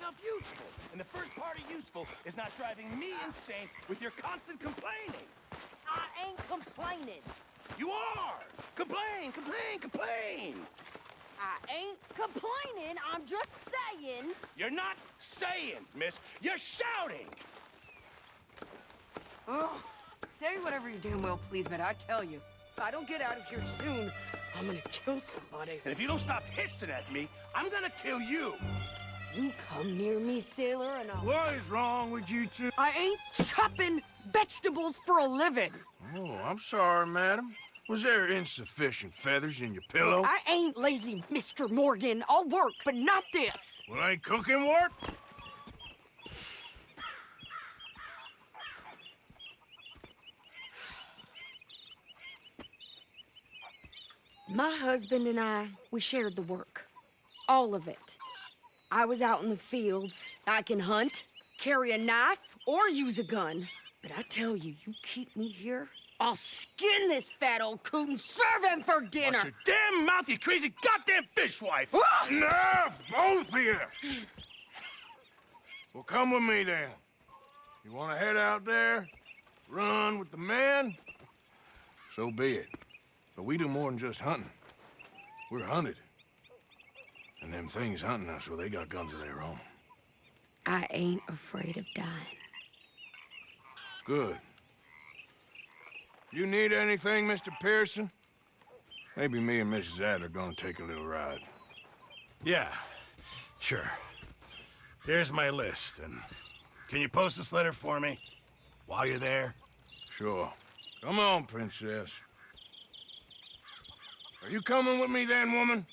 yourself useful. And the first part of useful is not driving me insane with your constant complaining. I ain't complaining. You are! Complain, complain, complain! I ain't complaining, I'm just saying. You're not saying, miss. You're shouting! Oh, say whatever you damn well please, but I tell you, if I don't get out of here soon, I'm gonna kill somebody. And if you don't stop hissing at me, I'm gonna kill you! You come near me, sailor, and I'll... What is wrong with you two? I ain't chopping vegetables for a living. Oh, I'm sorry, madam. Was there insufficient feathers in your pillow? I ain't lazy, Mr. Morgan. I'll work, but not this. Well, ain't cooking work? My husband and I, we shared the work. All of it. I was out in the fields. I can hunt, carry a knife, or use a gun. But I tell you, you keep me here, I'll skin this fat old coot and serve him for dinner! Watch your damn mouth, you crazy goddamn fishwife! Enough, both of you! Well, come with me, then. You want to head out there, run with the men? So be it. But we do more than just hunting. We're hunted. And them things hunting us, well, they got guns of their own. I ain't afraid of dying. Good. You need anything, Mr. Pearson? Maybe me and Mrs. Adler are gonna take a little ride. Yeah, sure. Here's my list, and can you post this letter for me while you're there? Sure. Come on, princess. Are you coming with me then, woman?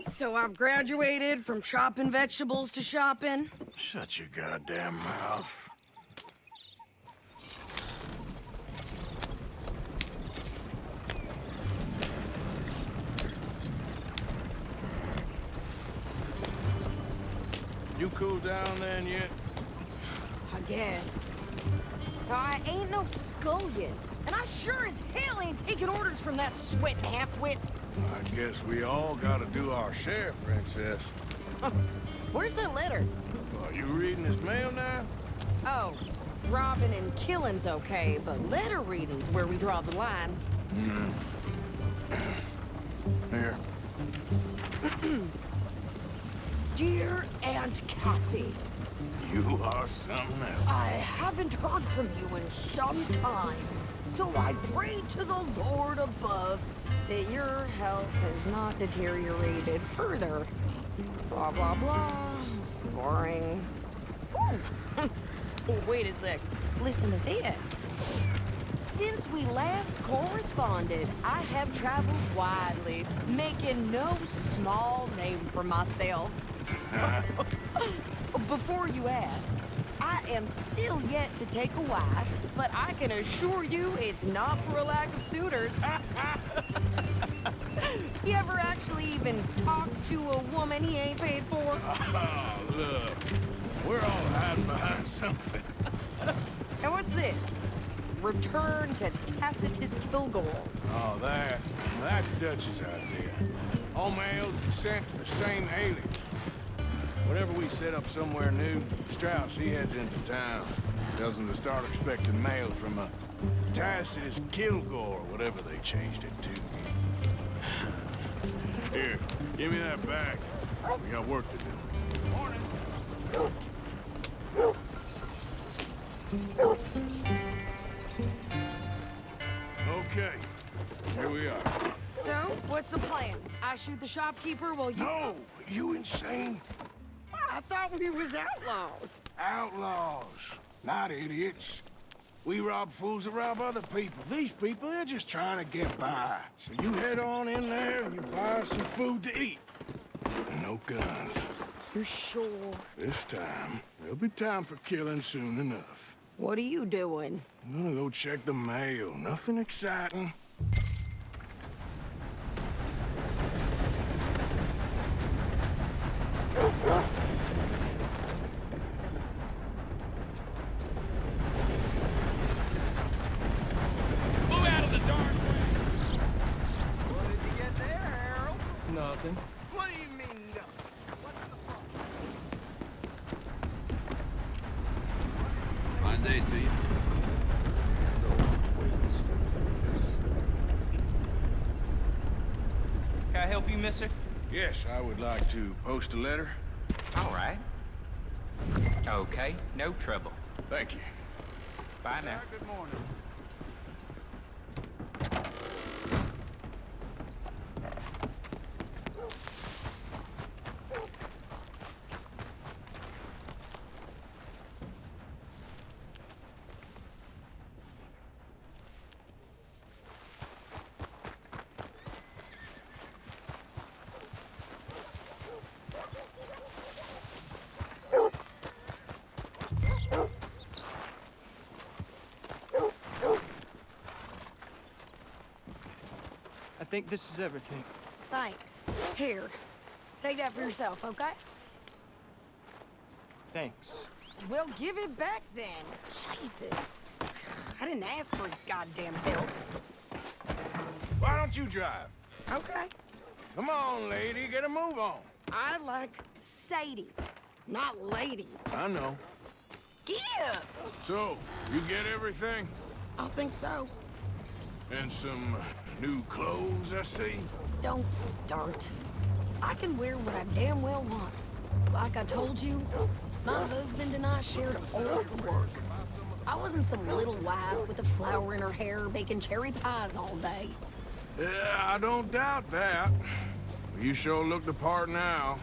So I've graduated from chopping vegetables to shopping. Shut your goddamn mouth. You cooled down then yet? I guess. I ain't no scullion, and I sure as hell ain't taking orders from that sweat half-wit. I guess we all gotta do our share, princess. Where's that letter? Are you reading his mail now? Oh, robbing and killing's okay, but letter reading's where we draw the line. Here. Dear Aunt Kathy, You are something else. I haven't heard from you in some time, so I pray to the Lord above that your health has not deteriorated further. Blah, blah, blah. It's boring. Ooh. Oh, wait a sec. Listen to this. Since we last corresponded, I have traveled widely, making no small name for myself. Before you ask, I am still yet to take a wife, but I can assure you it's not for a lack of suitors. You ever actually even talk to a woman he ain't paid for? Oh, look. We're all hiding behind something. And what's this? Return to Tacitus Kilgore. Oh, that's Dutch's idea. All mails are sent to the same alias. Whenever we set up somewhere new, Strauss, he heads into town. Tells them to start expecting mail from a Tacitus Kilgore, whatever they changed it to. Here, give me that bag. We got work to do. Morning. Okay, here we are. So, what's the plan? I shoot the shopkeeper while you... No! You insane? I thought we was outlaws. Outlaws, not idiots. We rob fools that rob other people. These people, they're just trying to get by. So you head on in there and you buy some food to eat. And no guns. You sure? This time, there'll be time for killing soon enough. What are you doing? I'm gonna go check the mail. Nothing exciting. Move out of the dark way! What did you get there, Harold? What do you mean, no? What's the problem? Fine day to you. Can I help you, mister? Yes, I would like to post a letter. All right. Okay, no trouble. Thank you. Bye now. Good morning. I think this is everything. Thanks. Here, take that for yourself, okay? Thanks. Well, give it back then. Jesus. I didn't ask for his goddamn help. Why don't you drive? Okay. Come on, lady, get a move on. I like Sadie, not lady. I know. Yeah, So, you get everything? I think so. And some new clothes, I see? Don't start. I can wear what I damn well want. Like I told you, my husband and I shared all the work. I wasn't some little wife with a flower in her hair baking cherry pies all day. Yeah, I don't doubt that. You sure look the part now.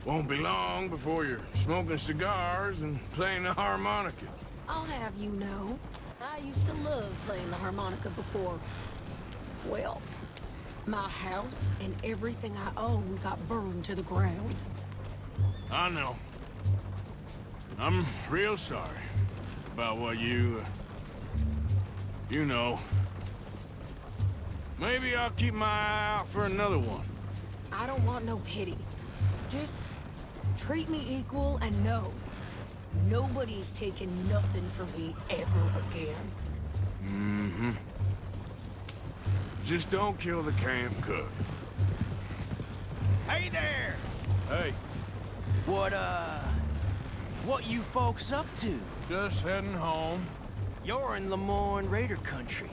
Won't be long before you're smoking cigars and playing the harmonica. I'll have you know, I used to love playing the harmonica before. Well, my house and everything I own got burned to the ground. I know. I'm real sorry about what you know. Maybe I'll keep my eye out for another one. I don't want no pity. Just treat me equal and know nobody's taking nothing from me ever again. Mm-hmm. Just don't kill the camp cook. Hey there! Hey, What you folks up to? just heading home. You're in Lemoyne Raider country.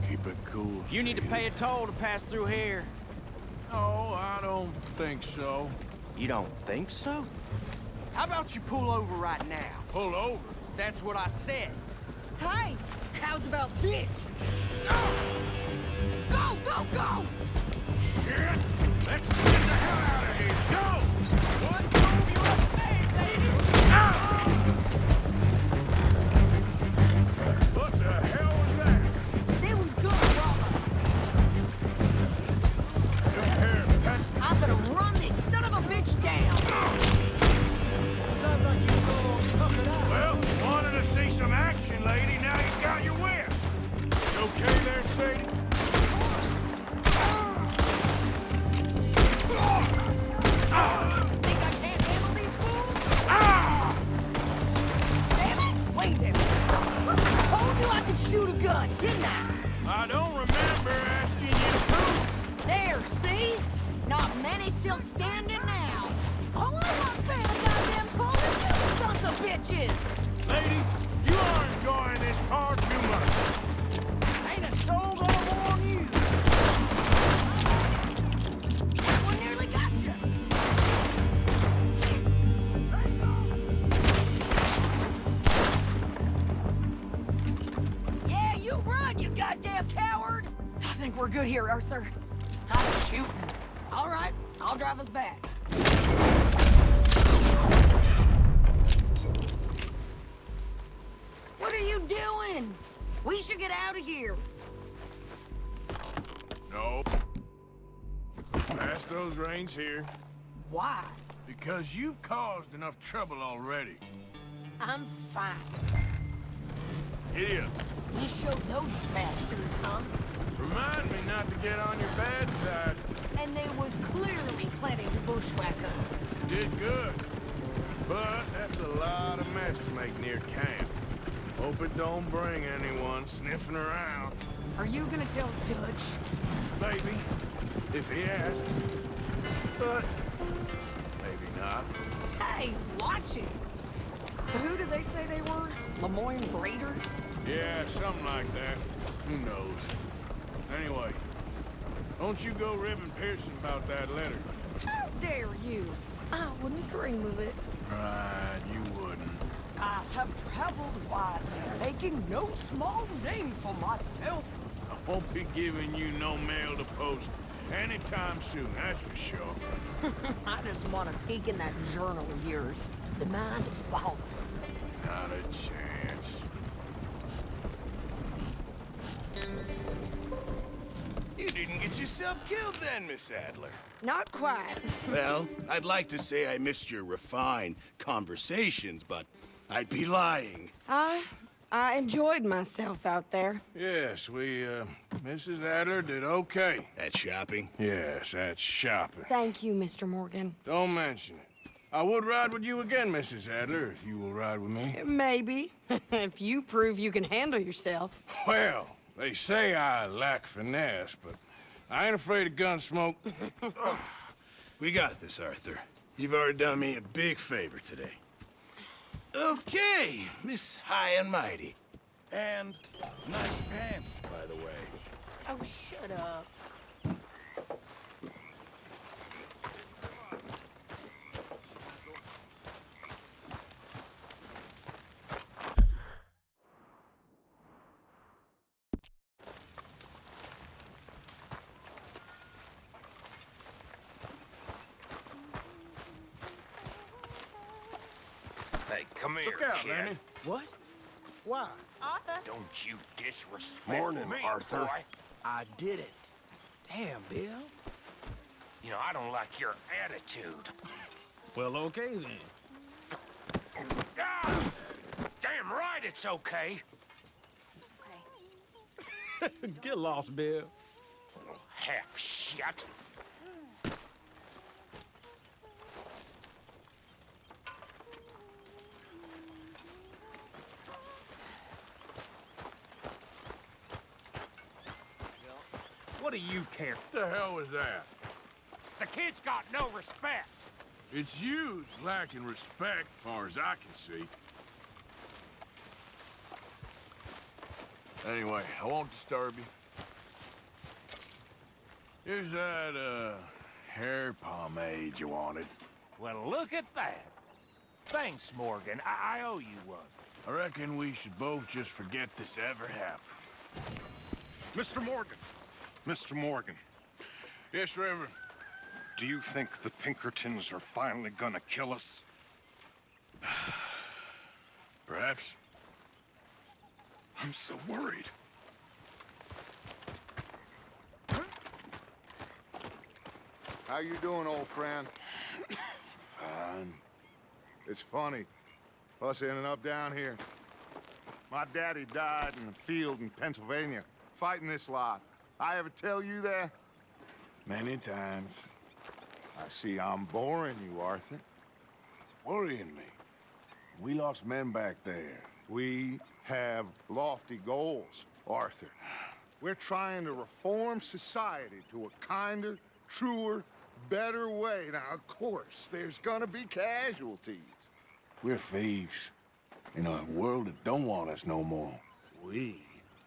Keep it cool. You need to Sadie. pay a toll to pass through here. No, I don't think so. You don't think so? How about you pull over right now? Pull over. That's what I said. Hey, how's about this? Go, go, go! Shit! Let's get the hell out of here. Go! What drove you up there, lady? What the hell was that? They was gonna rob us. Good hair, pet. I'm gonna run this son of a bitch down. Sounds like you go on tough it out. Well, wanted to see some action, lady. Now you got your wish. You okay there, Sadie? Think I can't handle these fools? Damn it! Wait a minute. I told you I could shoot a gun, didn't I? I don't remember asking you to prove. There, see? Not many still standing now. Oh, I want paying a goddamn toll to you sons of bitches! Lady, you are enjoying this far too much. Ain't a soul gonna warn you. We nearly got you. Yeah, you run, you goddamn coward! I think we're good here, Arthur. I'm shooting. All right, I'll drive us back. What are you doing? We should get out of here. No. Pass those reins here. Why? Because you've caused enough trouble already. I'm fine. Idiot. You showed those bastards, huh? Remind me not to get on your bad side. And they was clearly planning to bushwhack us. Did good. But that's a lot of mess to make near camp. Hope it don't bring anyone sniffing around. Are you gonna tell Dutch? Maybe. If he asks. but maybe not. Hey, watch it. So who did they say they were? Lemoyne Raiders? Yeah, something like that. Who knows? Anyway, don't you go ribbing Pearson about that letter. How dare you? I wouldn't dream of it. Right, you wouldn't. I have traveled widely, making no small name for myself. I won't be giving you no mail to post anytime soon, that's for sure. I just want to peek in that journal of yours. The mind boggles. Not a chance. You didn't get yourself killed then, Miss Adler. Not quite. Well, I'd like to say I missed your refined conversations, but I'd be lying. I enjoyed myself out there. Yes, Mrs. Adler did okay. At shopping? Yes, that's shopping. Thank you, Mr. Morgan. Don't mention it. I would ride with you again, Mrs. Adler, if you will ride with me. Maybe. If you prove you can handle yourself. Well, they say I lack finesse, but I ain't afraid of gun smoke. We got this, Arthur. You've already done me a big favor today. Okay, Miss High and Mighty. And nice pants, by the way. Oh, shut up. Hey, come here, Look out, kid. Lenny. What? Why? Arthur? Don't you disrespect Morning, me, Arthur. boy. I did it. Damn, Bill. You know, I don't like your attitude. Well, okay then. Ah! Damn right it's okay. Get lost, Bill. Half shit. What do you care? What the hell was that? The kid's got no respect. It's you's lacking respect, far as I can see. Anyway, I won't disturb you. Here's that, hair pomade you wanted. Well, look at that. Thanks, Morgan. I owe you one. I reckon we should both just forget this ever happened. Mr. Morgan. Mr. Morgan, Yes, Reverend. do you think the Pinkertons are finally gonna kill us? Perhaps. I'm so worried. How you doing, old friend? Fine. It's funny, us ending up down here. My daddy died in the field in Pennsylvania, fighting this lot. I ever tell you that? Many times. I see I'm boring you, Arthur. Worrying me. We lost men back there. We have lofty goals, Arthur. We're trying to reform society to a kinder, truer, better way. Now, of course, there's gonna be casualties. We're thieves. In a world that don't want us no more. We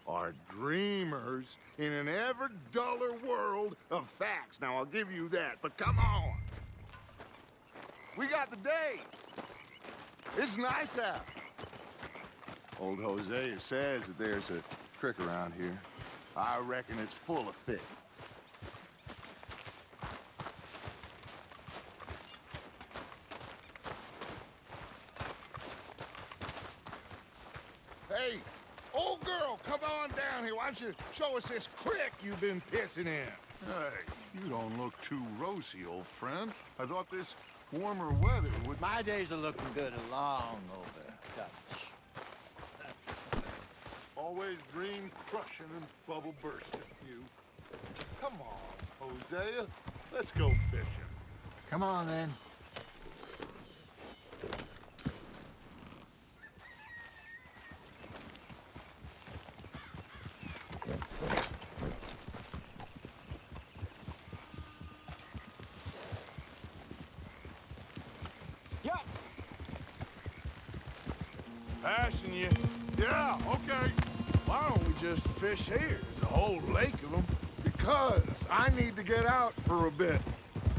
are dreamers in an ever duller world of facts. Now, I'll give you that, but come on. We got the day. It's nice out. Old Hosea says that there's a creek around here. I reckon it's full of fish. Hey, old girl, come on down here. Why don't you show us this creek you've been pissing in? Hey, you don't look too rosy, old friend. I thought this warmer weather would... My days are looking good along over, Dutch. Always dream crushing and bubble bursting, you. Come on, Hosea. Let's go fishing. Come on, then. passing you. Yeah, okay. Why don't we just fish here? There's a whole lake of them. Because I need to get out for a bit.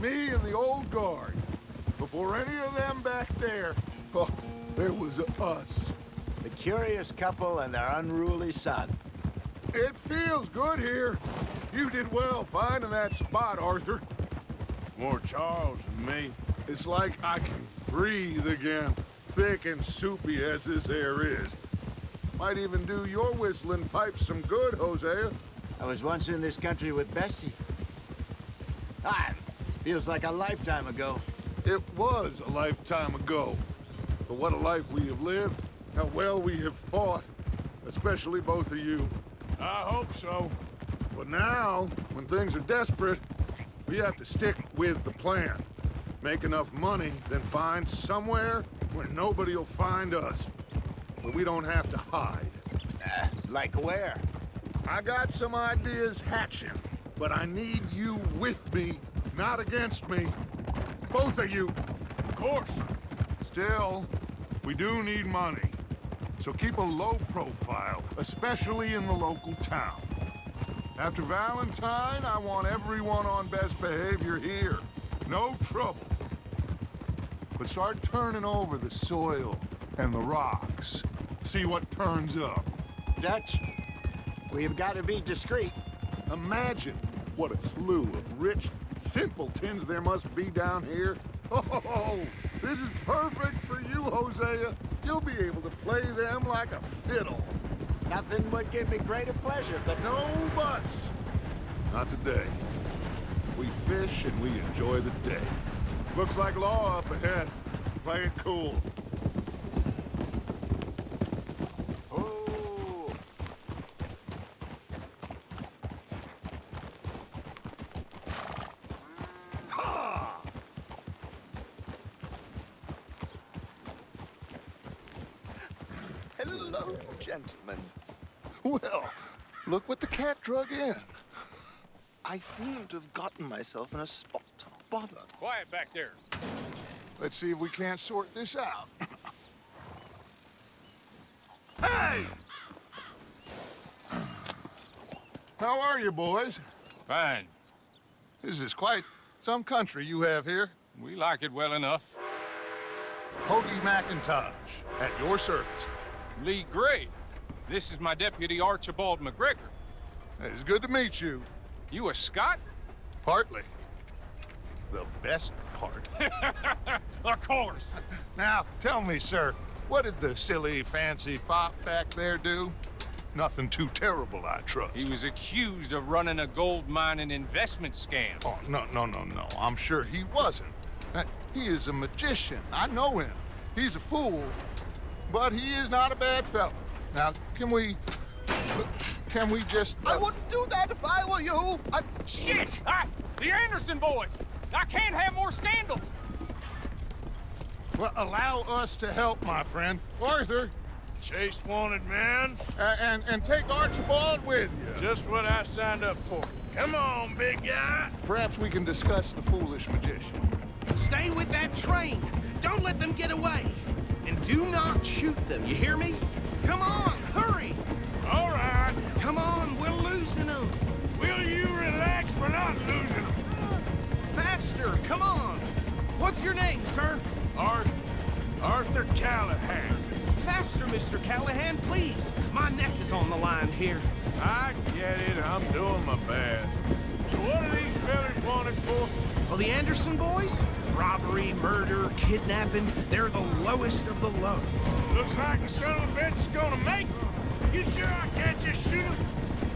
Me and the old guard. Before any of them back there, oh, there was us. The curious couple and their unruly son. It feels good here. You did well finding that spot, Arthur. More Charles than me. It's like I can breathe again, thick and soupy as this air is. Might even do your whistling pipes some good, Hosea. I was once in this country with Bessie. Feels like a lifetime ago. It was a lifetime ago. But what a life we have lived, how well we have fought, especially both of you. I hope so. But now, when things are desperate, we have to stick with the plan. Make enough money, then find somewhere where nobody will find us. Where we don't have to hide. Like where? I got some ideas hatching, but I need you with me, not against me. Both of you. Of course. Still, we do need money. So keep a low profile, especially in the local town. After Valentine, I want everyone on best behavior here. No trouble. But start turning over the soil and the rocks. See what turns up. Dutch, we've got to be discreet. Imagine what a slew of rich simpletons there must be down here. Oh, this is perfect for you, Hosea. You'll be able to play them like a fiddle. Nothing would give me greater pleasure, but No buts. Not today. We fish and we enjoy the day. Looks like law up ahead. Play it cool. Oh. Ha! Hello, gentlemen. Well, look what the cat drug in. I seem to have gotten myself in a spot of bother. Quiet back there. Let's see if we can't sort this out. Hey! How are you, boys? Fine. This is quite some country you have here. We like it well enough. Hoagie McIntosh, at your service. Lee Gray. This is my deputy, Archibald McGregor. It is good to meet you. You a Scot? Partly. The best part. Of course. Now, tell me, sir, what did the silly, fancy fop back there do? Nothing too terrible, I trust. He was accused of running a gold mining investment scam. Oh, no. I'm sure he wasn't. He is a magician. I know him. He's a fool, but he is not a bad fellow. Now, can we just... I wouldn't do that if I were you. Shit! The Anderson boys! I can't have more scandal! Well, allow us to help, my friend. Arthur, Chase wanted man. and take Archibald with you. Just what I signed up for. Come on, big guy. Perhaps we can discuss the foolish magician. Stay with that train. Don't let them get away. And do not shoot them, you hear me? Come on, hurry. All right. Come on, we're losing them. Will you relax? We're not losing them. Faster, come on. What's your name, sir? Arthur Callahan. Faster, Mr. Callahan, please. My neck is on the line here. I get it. I'm doing my best. So what are these fellas wanted for? Well, the Anderson boys? Robbery, murder, kidnapping. They're the lowest of the low. Looks like the son of a bitch is gonna make them. You sure I can't just shoot him?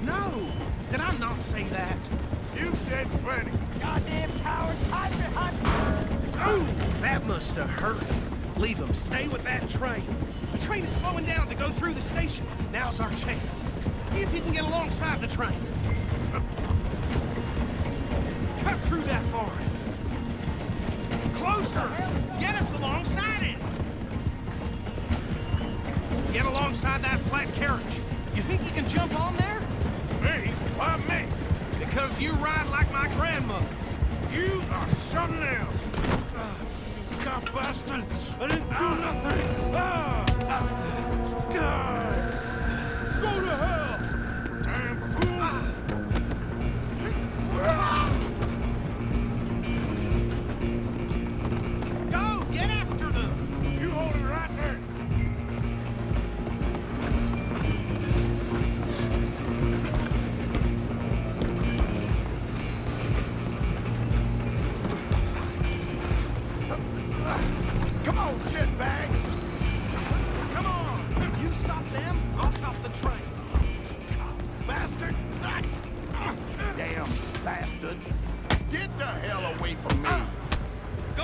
No. Did I not say that? You said plenty. Goddamn cowards, hide behind me! Ooh, that must have hurt. Leave them. Stay with that train. The train is slowing down to go through the station. Now's our chance. See if you can get alongside the train. Cut through that barn. Closer! Get us alongside it! Get alongside that flat carriage. You think you can jump on there? Me? Why me? Because you ride like my grandmother. You are something else. Cop bastard! I didn't do nothing!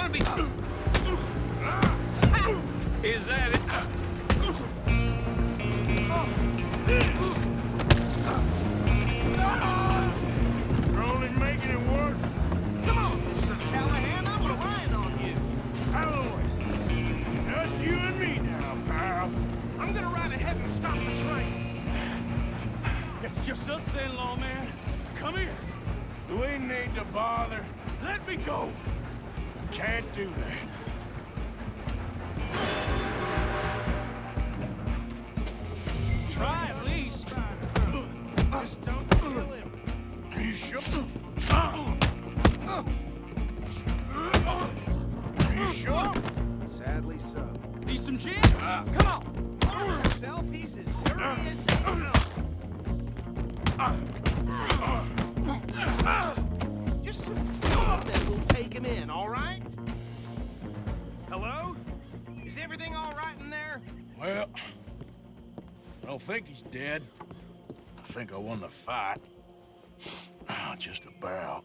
gonna be... Is that it? You're only making it worse. Come on, Mr. Callahan, I'm relying on you. Alloy, just you and me now, pal. I'm gonna ride ahead and stop the train. It's just us then, lawman. Come here. We need to bother. Let me go. Can't do that. Try at least. Just don't kill him. Are you sure? Are you sure? Sadly so. Need some gin? Come on. Arm yourself. He's as dirty as... Just some talk and we'll take him in, all right? Hello? Is everything all right in there? Well, I don't think he's dead. I think I won the fight. Just about.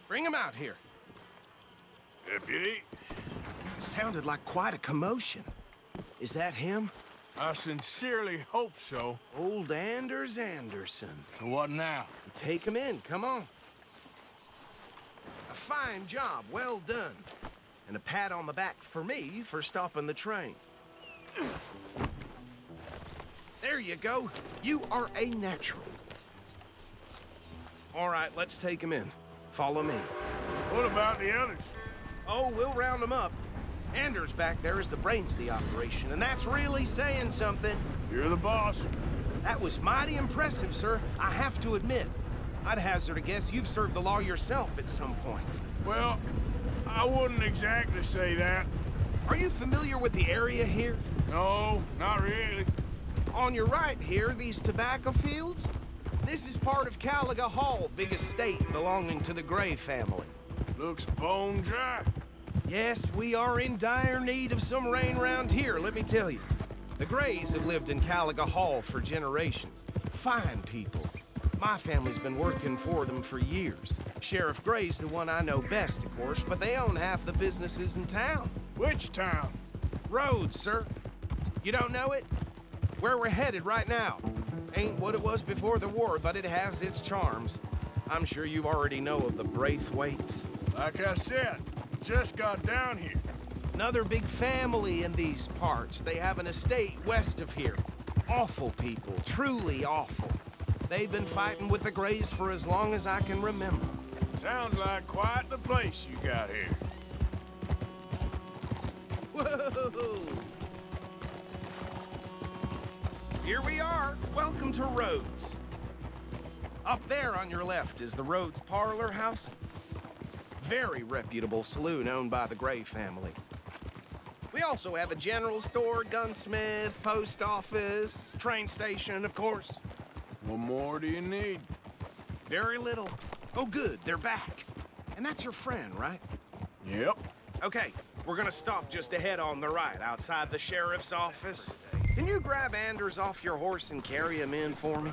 Bring him out here. Deputy, Sounded like quite a commotion. Is that him? I sincerely hope so. Old Anders Anderson. So what now? Take him in, come on. A fine job, well done. And a pat on the back for me for stopping the train. There you go. You are a natural. All right, let's take him in. Follow me. What about the others? Oh, we'll round them up. Anders back there is the brains of the operation, and that's really saying something. You're the boss. That was mighty impressive, sir. I have to admit. I'd hazard a guess you've served the law yourself at some point. Well, I wouldn't exactly say that. Are you familiar with the area here? No, not really. On your right here, these tobacco fields? This is part of Caliga Hall, big estate belonging to the Gray family. Looks bone dry. Yes, we are in dire need of some rain round here, let me tell you. The Grays have lived in Caliga Hall for generations. Fine people. My family's been working for them for years. Sheriff Gray's the one I know best, of course, but they own half the businesses in town. Which town? Rhodes, sir. You don't know it? Where we're headed right now. Ain't what it was before the war, but it has its charms. I'm sure you already know of the Braithwaites. Like I said, just got down here. Another big family in these parts. They have an estate west of here. Awful people, truly awful. They've been fighting with the Grays for as long as I can remember. Sounds like quite the place you got here. Whoa! Here we are. Welcome to Rhodes. Up there on your left is the Rhodes Parlor House. Very reputable saloon owned by the Gray family. We also have a general store, gunsmith, post office, train station, of course. What more do you need? Very little. Oh, good, they're back. And that's your friend, right? Yep. Okay, we're gonna stop just ahead on the right, outside the sheriff's office. Can you grab Anders off your horse and carry him in for me?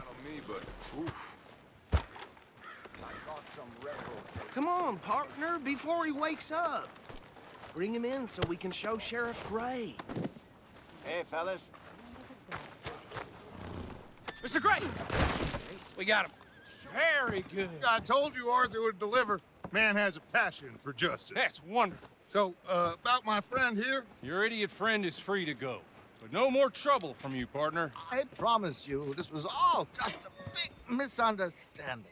Come on, partner, before he wakes up. Bring him in so we can show Sheriff Gray. Hey, fellas. Mr. Gray! We got him. Very good. I told you Arthur would deliver. Man has a passion for justice. That's wonderful. So, about my friend here? Your idiot friend is free to go. But no more trouble from you, partner. I promise you, this was all just a big misunderstanding.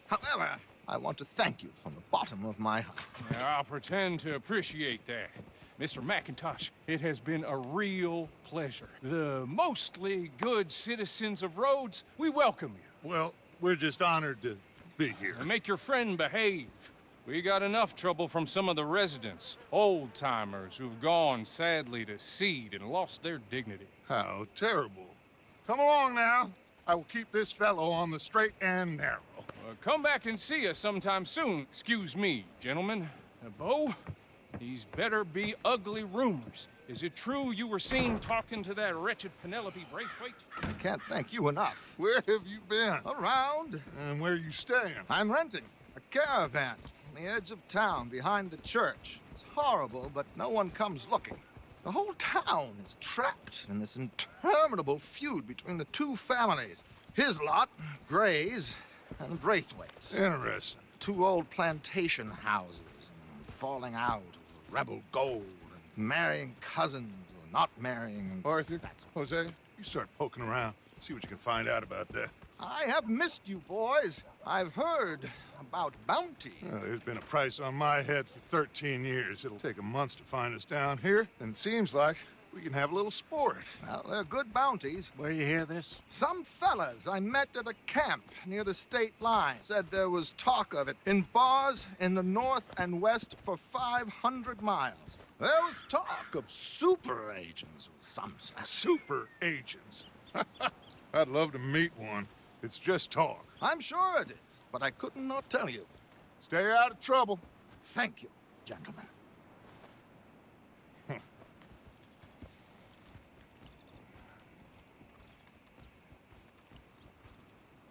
However, I want to thank you from the bottom of my heart. I'll pretend to appreciate that. Mr. McIntosh, it has been a real pleasure. The mostly good citizens of Rhodes, we welcome you. Well, we're just honored to be here. And make your friend behave. We got enough trouble from some of the residents, old-timers who've gone, sadly, to seed and lost their dignity. How terrible. Come along now. I will keep this fellow on the straight and narrow. Come back and see us sometime soon. Excuse me, gentlemen. Bo, These better be ugly rumors. Is it true you were seen talking to that wretched Penelope Braithwaite? I can't thank you enough. Where have you been? Around. And where you staying? I'm renting a caravan on the edge of town behind the church. It's horrible, but no one comes looking. The whole town is trapped in this interminable feud between the two families. His lot, Gray's, and Braithwaite's. Interesting. Two old plantation houses, and falling out over rebel gold, and marrying cousins or not marrying. And Arthur, Jose, you start poking around. See what you can find out about that. I have missed you, boys. I've heard about bounty. There's been a price on my head for 13 years. It'll take a month to find us down here, and it seems like we can have a little sport. Well, they're good bounties. Where you hear this? Some fellas I met at a camp near the state line said there was talk of it in bars in the north and west for 500 miles. There was talk of super agents of some sort. Super agents. I'd love to meet one. It's just talk. I'm sure it is, but I couldn't not tell you. Stay out of trouble. Thank you, gentlemen.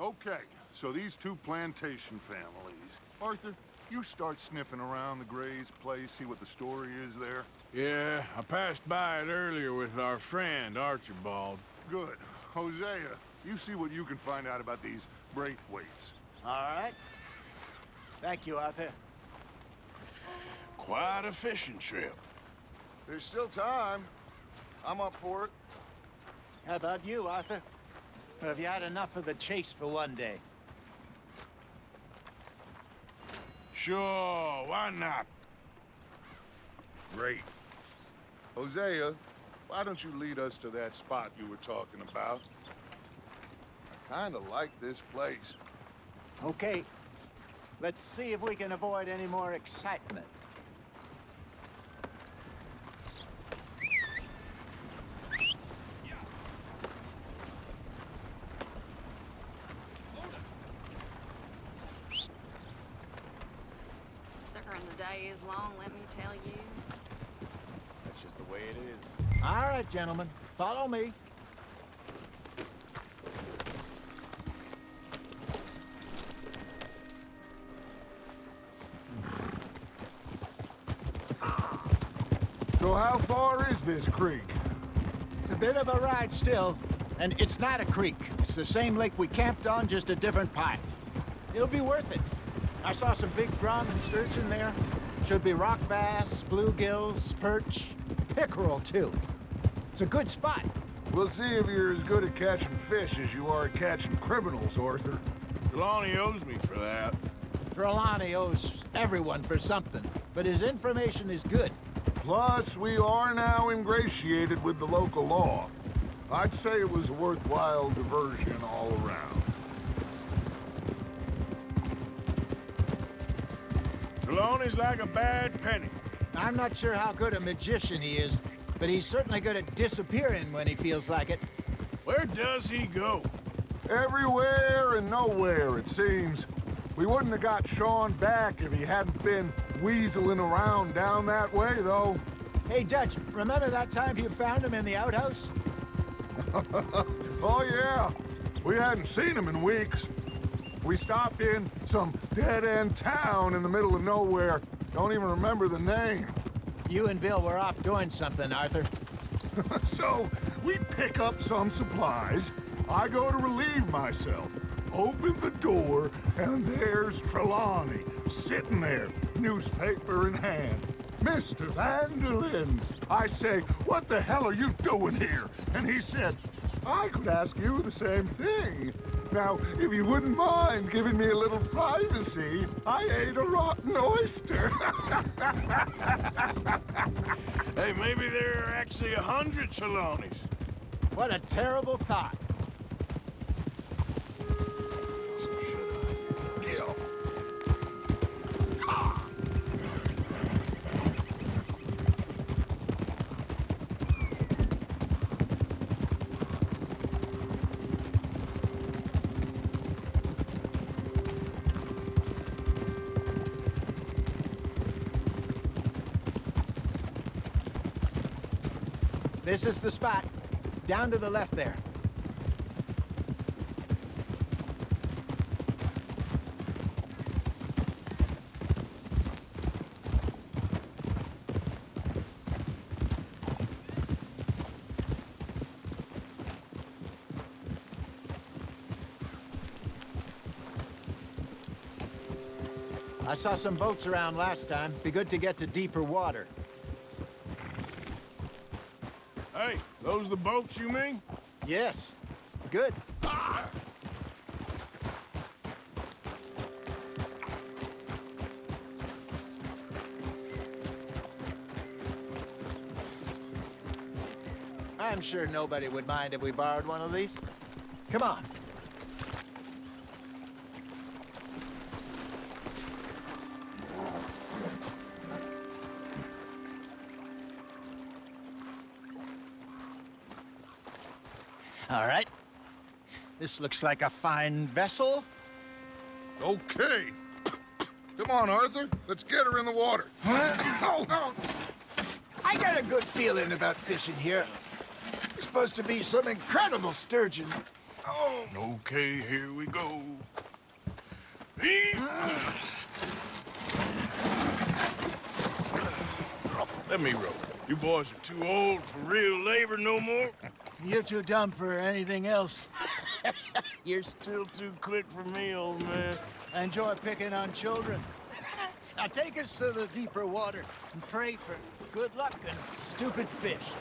Okay, so these two plantation families. Arthur, you start sniffing around the Gray's place, see what the story is there. Yeah, I passed by it earlier with our friend, Archibald. Good. Hosea, you see what you can find out about these Braithwaites. All right. Thank you, Arthur. Quite a fishing trip. There's still time. I'm up for it. How about you, Arthur? Or have you had enough of the chase for one day? Sure, why not? Great. Hosea, why don't you lead us to that spot you were talking about? I kinda like this place. Okay. Let's see if we can avoid any more excitement. Sucker, the day is long, let me tell you. That's just the way it is. All right, gentlemen. Follow me. So how far is this creek? It's a bit of a ride still, and it's not a creek. It's the same lake we camped on, just a different pipe. It'll be worth it. I saw some big drum and sturgeon there. Should be rock bass, bluegills, perch, pickerel too. It's a good spot. We'll see if you're as good at catching fish as you are at catching criminals, Arthur. Trelawney owes me for that. Trelawney owes everyone for something, but his information is good. Plus, we are now ingratiated with the local law. I'd say it was a worthwhile diversion all around. Trelawney's like a bad penny. I'm not sure how good a magician he is, but he's certainly good at disappearing when he feels like it. Where does he go? Everywhere and nowhere, it seems. We wouldn't have got Sean back if he hadn't been weaseling around down that way, though. Hey, Dutch, remember that time you found him in the outhouse? Oh, yeah. We hadn't seen him in weeks. We stopped in some dead-end town in the middle of nowhere. Don't even remember the name. You and Bill were off doing something, Arthur. So, we pick up some supplies. I go to relieve myself. Open the door, and there's Trelawney, sitting there, newspaper in hand. Mr. Vanderlyn. I say, what the hell are you doing here? And he said, I could ask you the same thing. Now, if you wouldn't mind giving me a little privacy, I ate a rotten oyster. Hey, maybe there are actually 100 Trelawneys. What a terrible thought. This is the spot. Down to the left there. I saw some boats around last time. Be good to get to deeper water. Hey, those the boats you mean? Yes. Good. I'm sure nobody would mind if we borrowed one of these. Come on. All right. This looks like a fine vessel. Okay. Come on, Arthur. Let's get her in the water. I got a good feeling about fishing here. There's supposed to be some incredible sturgeon. Oh. Okay, here we go. Let me row. You boys are too old for real labor no more. You're too dumb for anything else. You're still too quick for me, old man. I enjoy picking on children. Now take us to the deeper water and pray for good luck and stupid fish.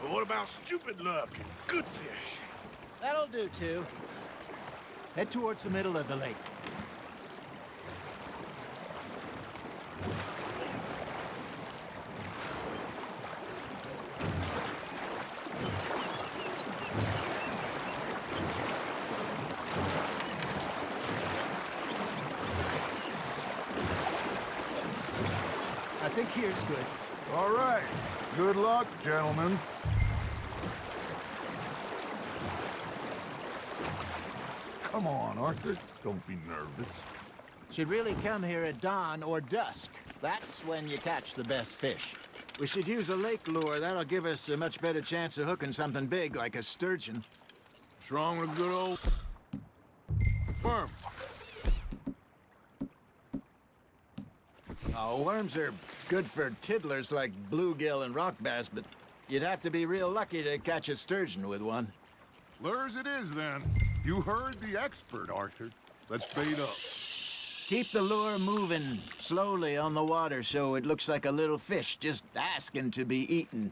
But what about stupid luck and good fish? That'll do, too. Head towards the middle of the lake. I think here's good. All right. Good luck, gentlemen. Come on, Arthur. Don't be nervous. Should really come here at dawn or dusk. That's when you catch the best fish. We should use a lake lure. That'll give us a much better chance of hooking something big like a sturgeon. What's wrong with a good old worm? Oh, worms are good for tiddlers like bluegill and rock bass, but you'd have to be real lucky to catch a sturgeon with one. Lures it is, then. You heard the expert, Arthur. Let's bait up. Keep the lure moving slowly on the water so it looks like a little fish just asking to be eaten.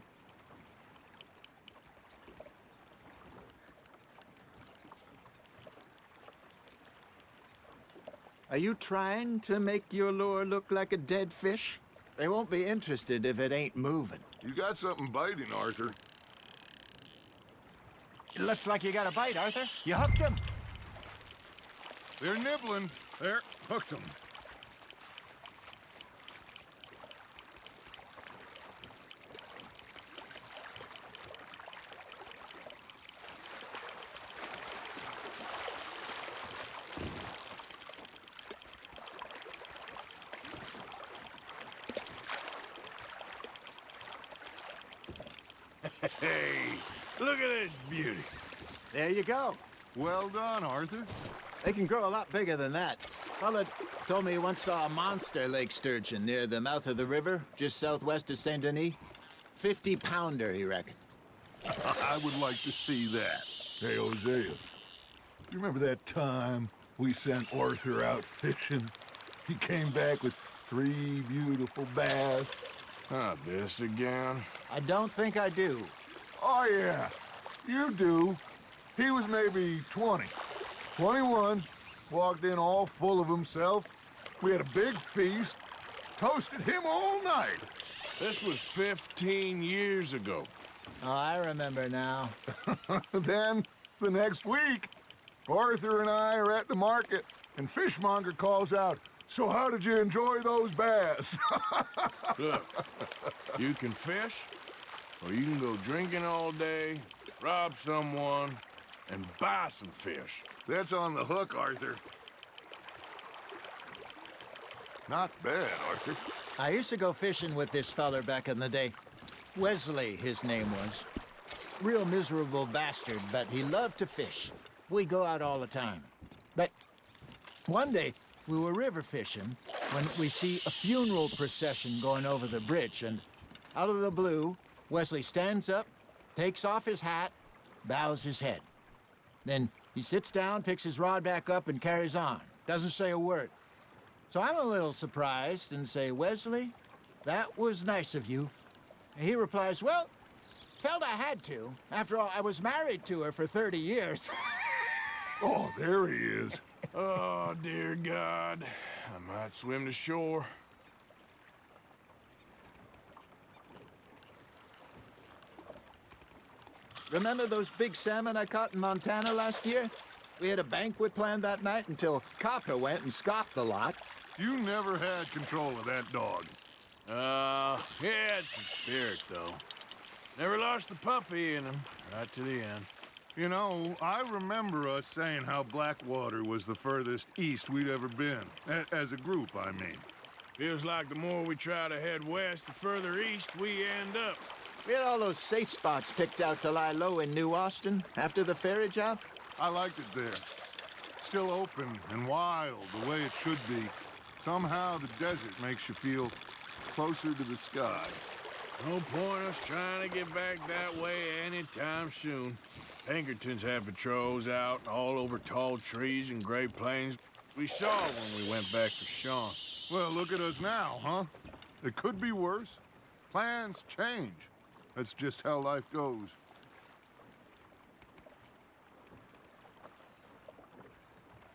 Are you trying to make your lure look like a dead fish? They won't be interested if it ain't moving. You got something biting, Arthur. It looks like you got a bite, Arthur. You hooked him. They're nibbling. There, hooked them. Hey, look at this beauty. There you go. Well done, Arthur. They can grow a lot bigger than that. Fella told me he once saw a monster lake sturgeon near the mouth of the river, just southwest of Saint Denis. 50-pounder, he reckoned. I would like to see that. Hey, Hosea, you remember that time we sent Arthur out fishing? He came back with 3 beautiful bass. Not this again. I don't think I do. Oh, yeah, you do. He was maybe 20, 21, walked in all full of himself. We had a big feast, toasted him all night. This was 15 years ago. Oh, I remember now. Then, the next week, Arthur and I are at the market, and Fishmonger calls out, "So how did you enjoy those bass?" Look, you can fish, or you can go drinking all day, rob someone, and buy some fish. That's on the hook, Arthur. Not bad, Arthur. I used to go fishing with this feller back in the day. Wesley, his name was. Real miserable bastard, but he loved to fish. We go out all the time. But one day, we were river fishing when we see a funeral procession going over the bridge, and out of the blue, Wesley stands up, takes off his hat, bows his head. Then he sits down, picks his rod back up, and carries on. Doesn't say a word. So I'm a little surprised and say, Wesley, that was nice of you. And he replies, well, felt I had to. After all, I was married to her for 30 years. Oh, there he is. Oh, dear God. I might swim to shore. Remember those big salmon I caught in Montana last year? We had a banquet planned that night until Copper went and scoffed the lot. You never had control of that dog. Yeah, it's some spirit, though. Never lost the puppy in him, right to the end. You know, I remember us saying how Blackwater was the furthest east we'd ever been. As a group, I mean. Feels like the more we try to head west, the further east we end up. We had all those safe spots picked out to lie low in New Austin after the ferry job. I liked it there. Still open and wild, the way it should be. Somehow the desert makes you feel closer to the sky. No point us trying to get back that way anytime soon. Pinkertons have patrols out all over tall trees and Great Plains. We saw when we went back to Sean. Well, look at us now, huh? It could be worse. Plans change. That's just how life goes.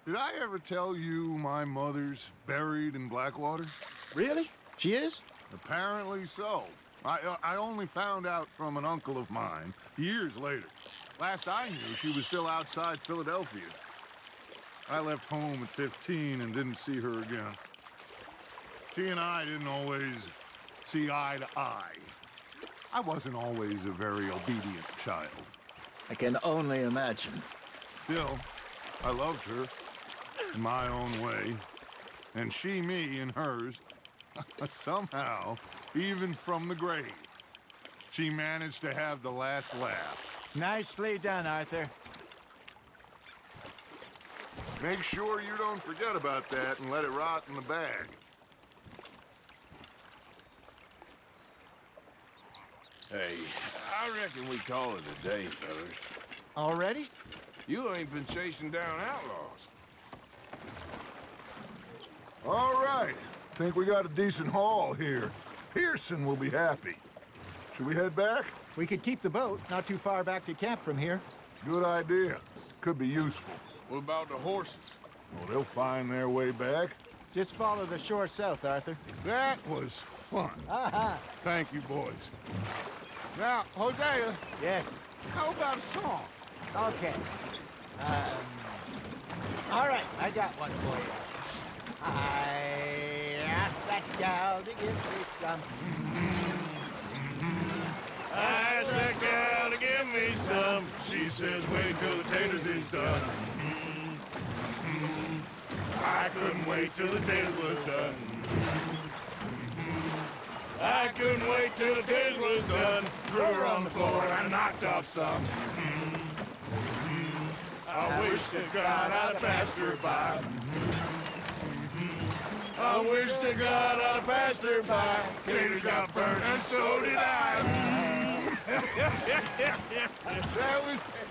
Did I ever tell you my mother's buried in Blackwater? Really? She is? Apparently so. I only found out from an uncle of mine years later. Last I knew, she was still outside Philadelphia. I left home at 15 and didn't see her again. She and I didn't always see eye to eye. I wasn't always a very obedient child. I can only imagine. Still, I loved her in my own way, and she me in hers. Somehow, even from the grave, she managed to have the last laugh. Nicely done, Arthur. Make sure you don't forget about that and let it rot in the bag. Hey, I reckon we call it a day, fellas. Already? You ain't been chasing down outlaws. All right. Think we got a decent haul here. Pearson will be happy. Should we head back? We could keep the boat not too far back to camp from here. Good idea. Could be useful. What about the horses? Well, they'll find their way back. Just follow the shore south, Arthur. That was fun. Aha! Thank you, boys. Now, Hosea. Yes. How about a song? Okay. All right, I got one for you. I asked that gal to give me some. I asked that gal to give me some. She says, wait till the taters is done. I couldn't wait till the taters was done. I couldn't wait till the taters was done. Threw her on the floor and knocked off some. I wish to God I'd passed her by. I wish to God I'd passed her by. Taters got burned and so did I.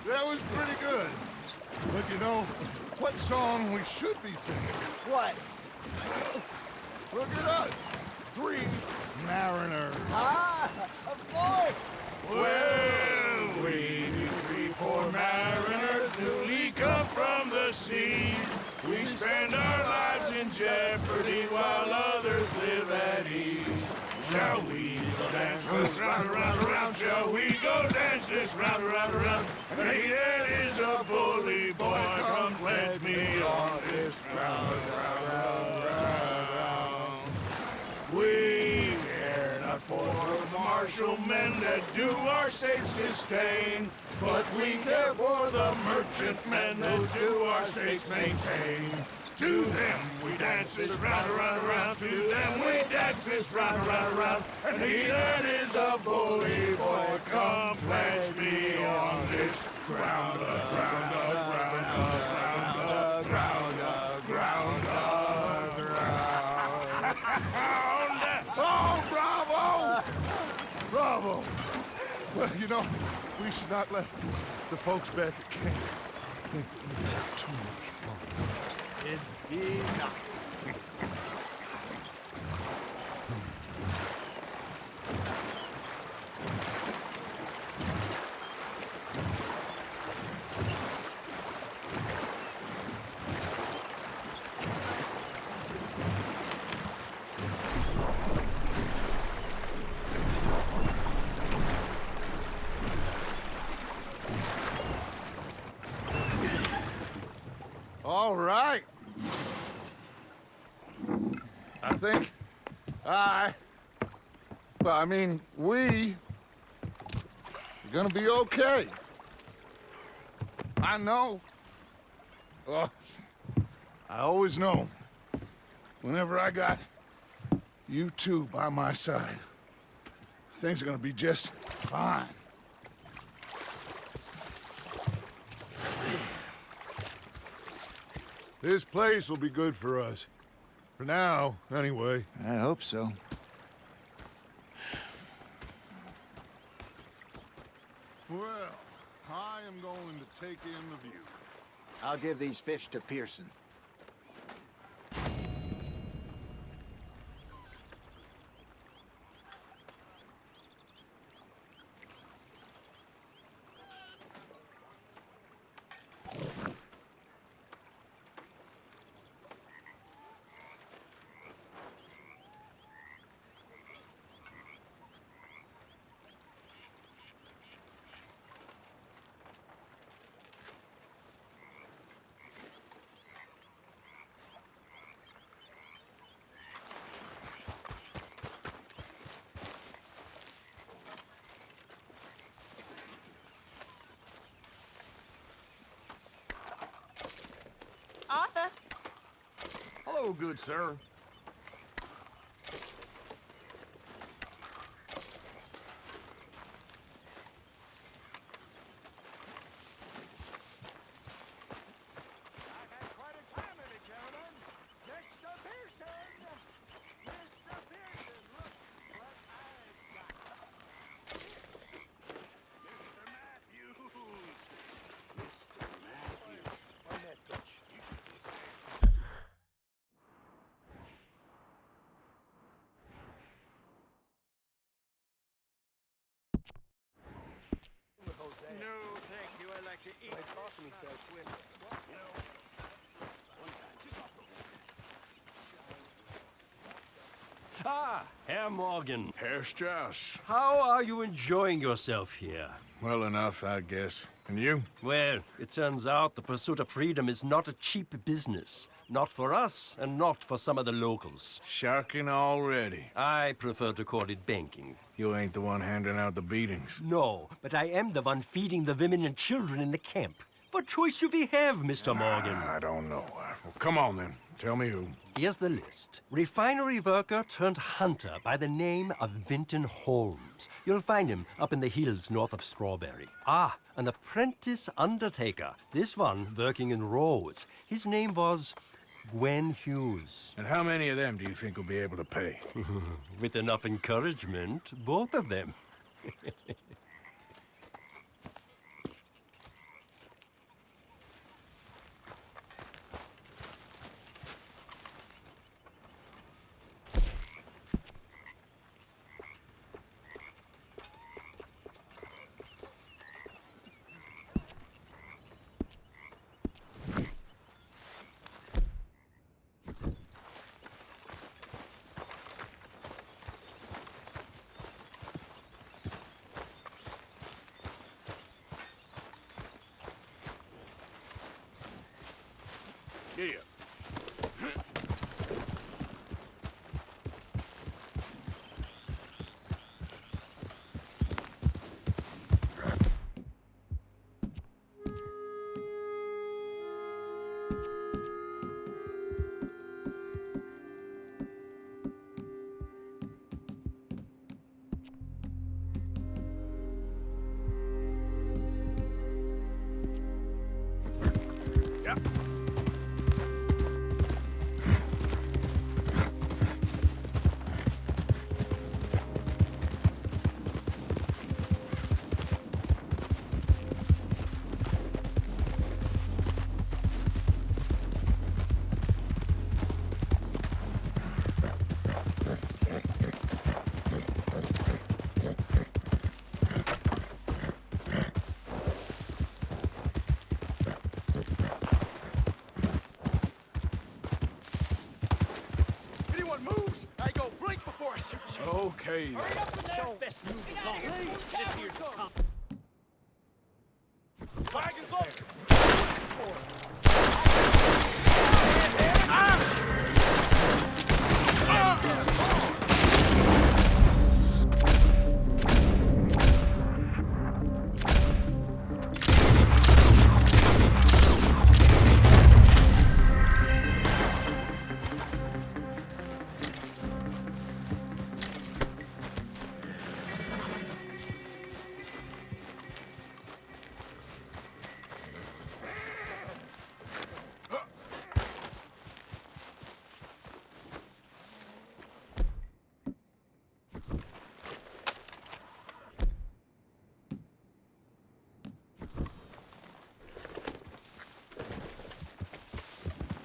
That was pretty good. But you know, what song we should be singing? What? Look at us. 3 mariners. Ah, of course. Well, we 3 poor mariners newly come from the sea. We spend our lives in jeopardy while others live at ease. Shall we go dance this round, around, around? Shall we go dance this round, around, around? Hey, that is a bully boy. Come pledge me on this round, round, round, round. We care not for the martial men that do our state's disdain, but we care for the merchant men who do our states maintain. To them we dance this round, around, around. To them we dance this round, around, around. And he that is a bully boy, come pledge me on this ground, ground, ground, ground, ground, ground, ground. Oh, bravo! Bravo! Well, you know, we should not let the folks back at camp think that we have too much fun. Indeed not. All right. I think we are gonna be okay. I know. Well, I always know. Whenever I got you two by my side, things are gonna be just fine. This place will be good for us. For now, anyway. I hope so. Well, I am going to take in the view. I'll give these fish to Pearson. Arthur. Hello, good sir. No, thank you. I like to eat. I talk to myself when. Ah, Herr Morgan. Herr Strauss. How are you enjoying yourself here? Well enough, I guess. And you? Well, it turns out the pursuit of freedom is not a cheap business. Not for us, and not for some of the locals. Sharking already. I prefer to call it banking. You ain't the one handing out the beatings. No, but I am the one feeding the women and children in the camp. What choice do we have, Mr. Morgan? I don't know. Well, come on, then. Tell me who. Here's the list. Refinery worker turned hunter by the name of Vinton Holmes. You'll find him up in the hills north of Strawberry. Ah, an apprentice undertaker. This one working in Rose. His name was Gwen Hughes. And how many of them do you think will be able to pay? With enough encouragement, both of them. Yeah. Okay, then. Hurry up in there! Best move along. This here's Wagons up!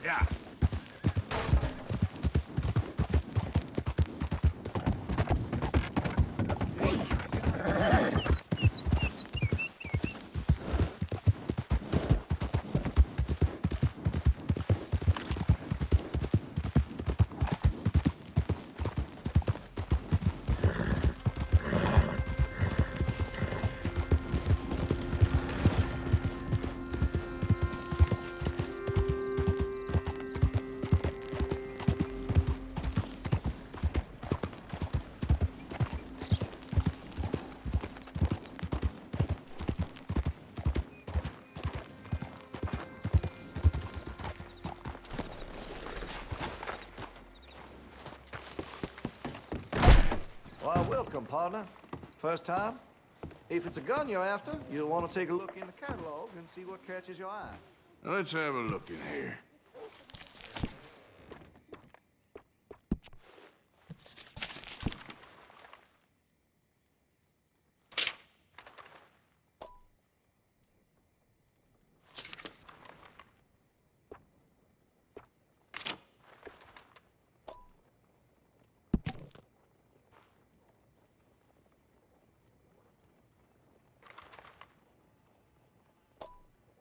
Yeah. Why, welcome, partner. First time? If it's a gun you're after, you'll want to take a look in the catalog and see what catches your eye. Let's have a look in here.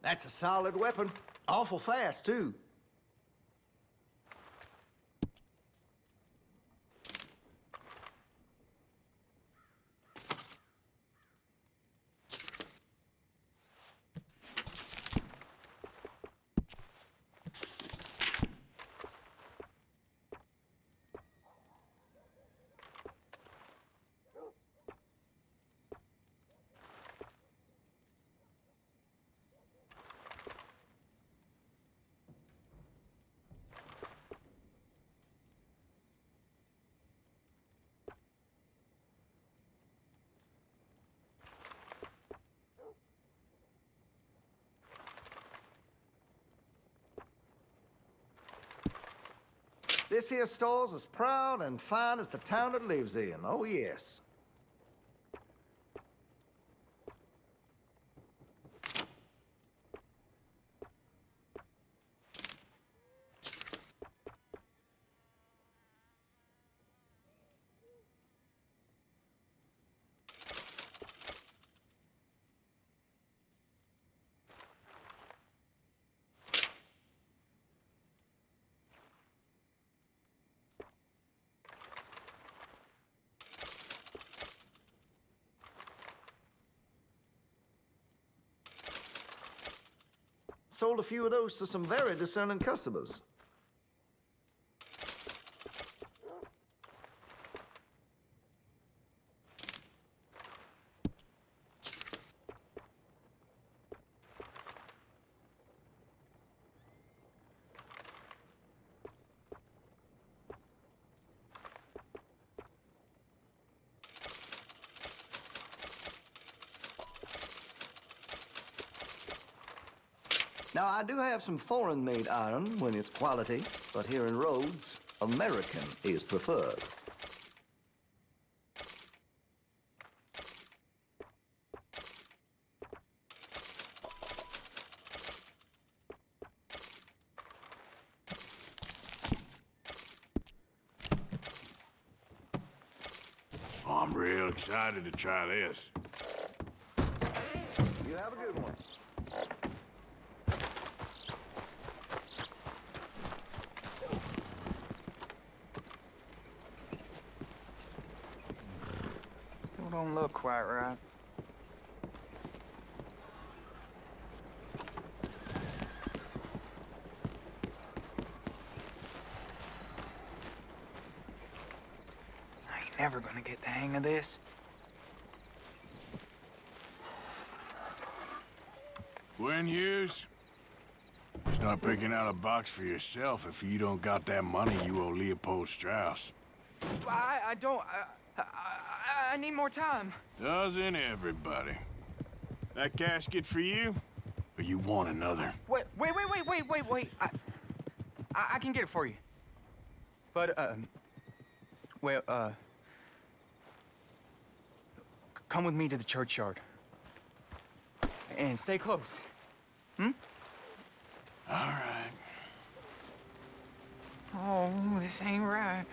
That's a solid weapon. Awful fast, too. This here store's as proud and fine as the town it lives in. Oh, yes. Sold a few of those to some very discerning customers. Now, I do have some foreign-made iron when it's quality, but here in Rhodes, American is preferred. Oh, I'm real excited to try this. You have a good one. gonna look quite right. I ain't never gonna get the hang of this. Gwen Hughes, start picking out a box for yourself if you don't got that money you owe Leopold Strauss. I don't... I need more time. Doesn't everybody? That casket for you? Or you want another? Wait. I can get it for you. But, come with me to the churchyard. And stay close. Hmm? All right. Oh, this ain't right.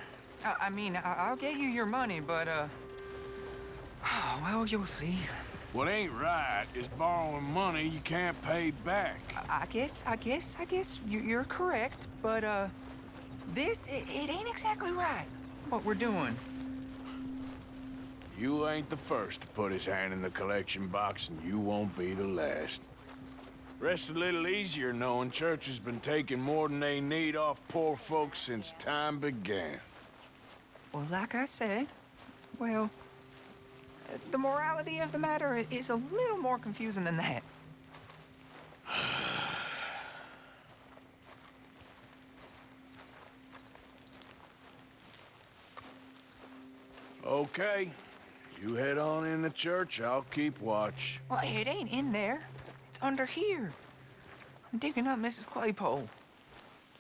I mean, I'll get you your money, but, well, you'll see. What ain't right is borrowing money you can't pay back. I guess you're correct, but, it ain't exactly right, what we're doing. You ain't the first to put his hand in the collection box, and you won't be the last. Rests a little easier knowing church has been taking more than they need off poor folks since time began. Well, like I said, well, the morality of the matter is a little more confusing than that. Okay. You head on in the church, I'll keep watch. Well, it ain't in there. It's under here. I'm digging up Mrs. Claypole.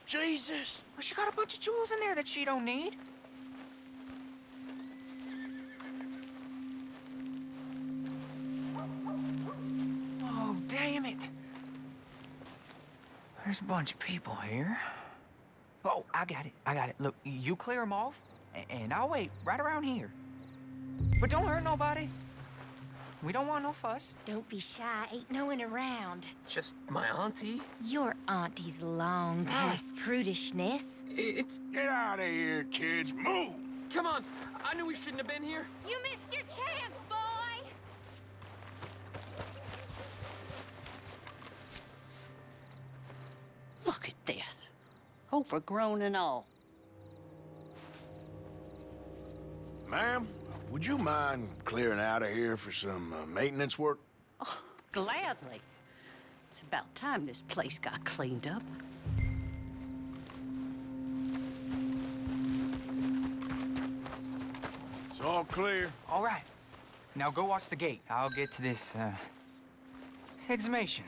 Jesus! Well, she got a bunch of jewels in there that she don't need. Oh, damn it. There's a bunch of people here. Oh, I got it. Look, you clear them off, and I'll wait right around here. But don't hurt nobody. We don't want no fuss. Don't be shy. Ain't no one around. Just my auntie? Your auntie's long past prudishness. It's... Get out of here, kids. Move! Come on. I knew we shouldn't have been here. You missed your chance, boy! Look at this. Overgrown and all. Ma'am, would you mind clearing out of here for some maintenance work? Oh, gladly. It's about time this place got cleaned up. It's all clear. All right. Now go watch the gate. I'll get to this exhumation.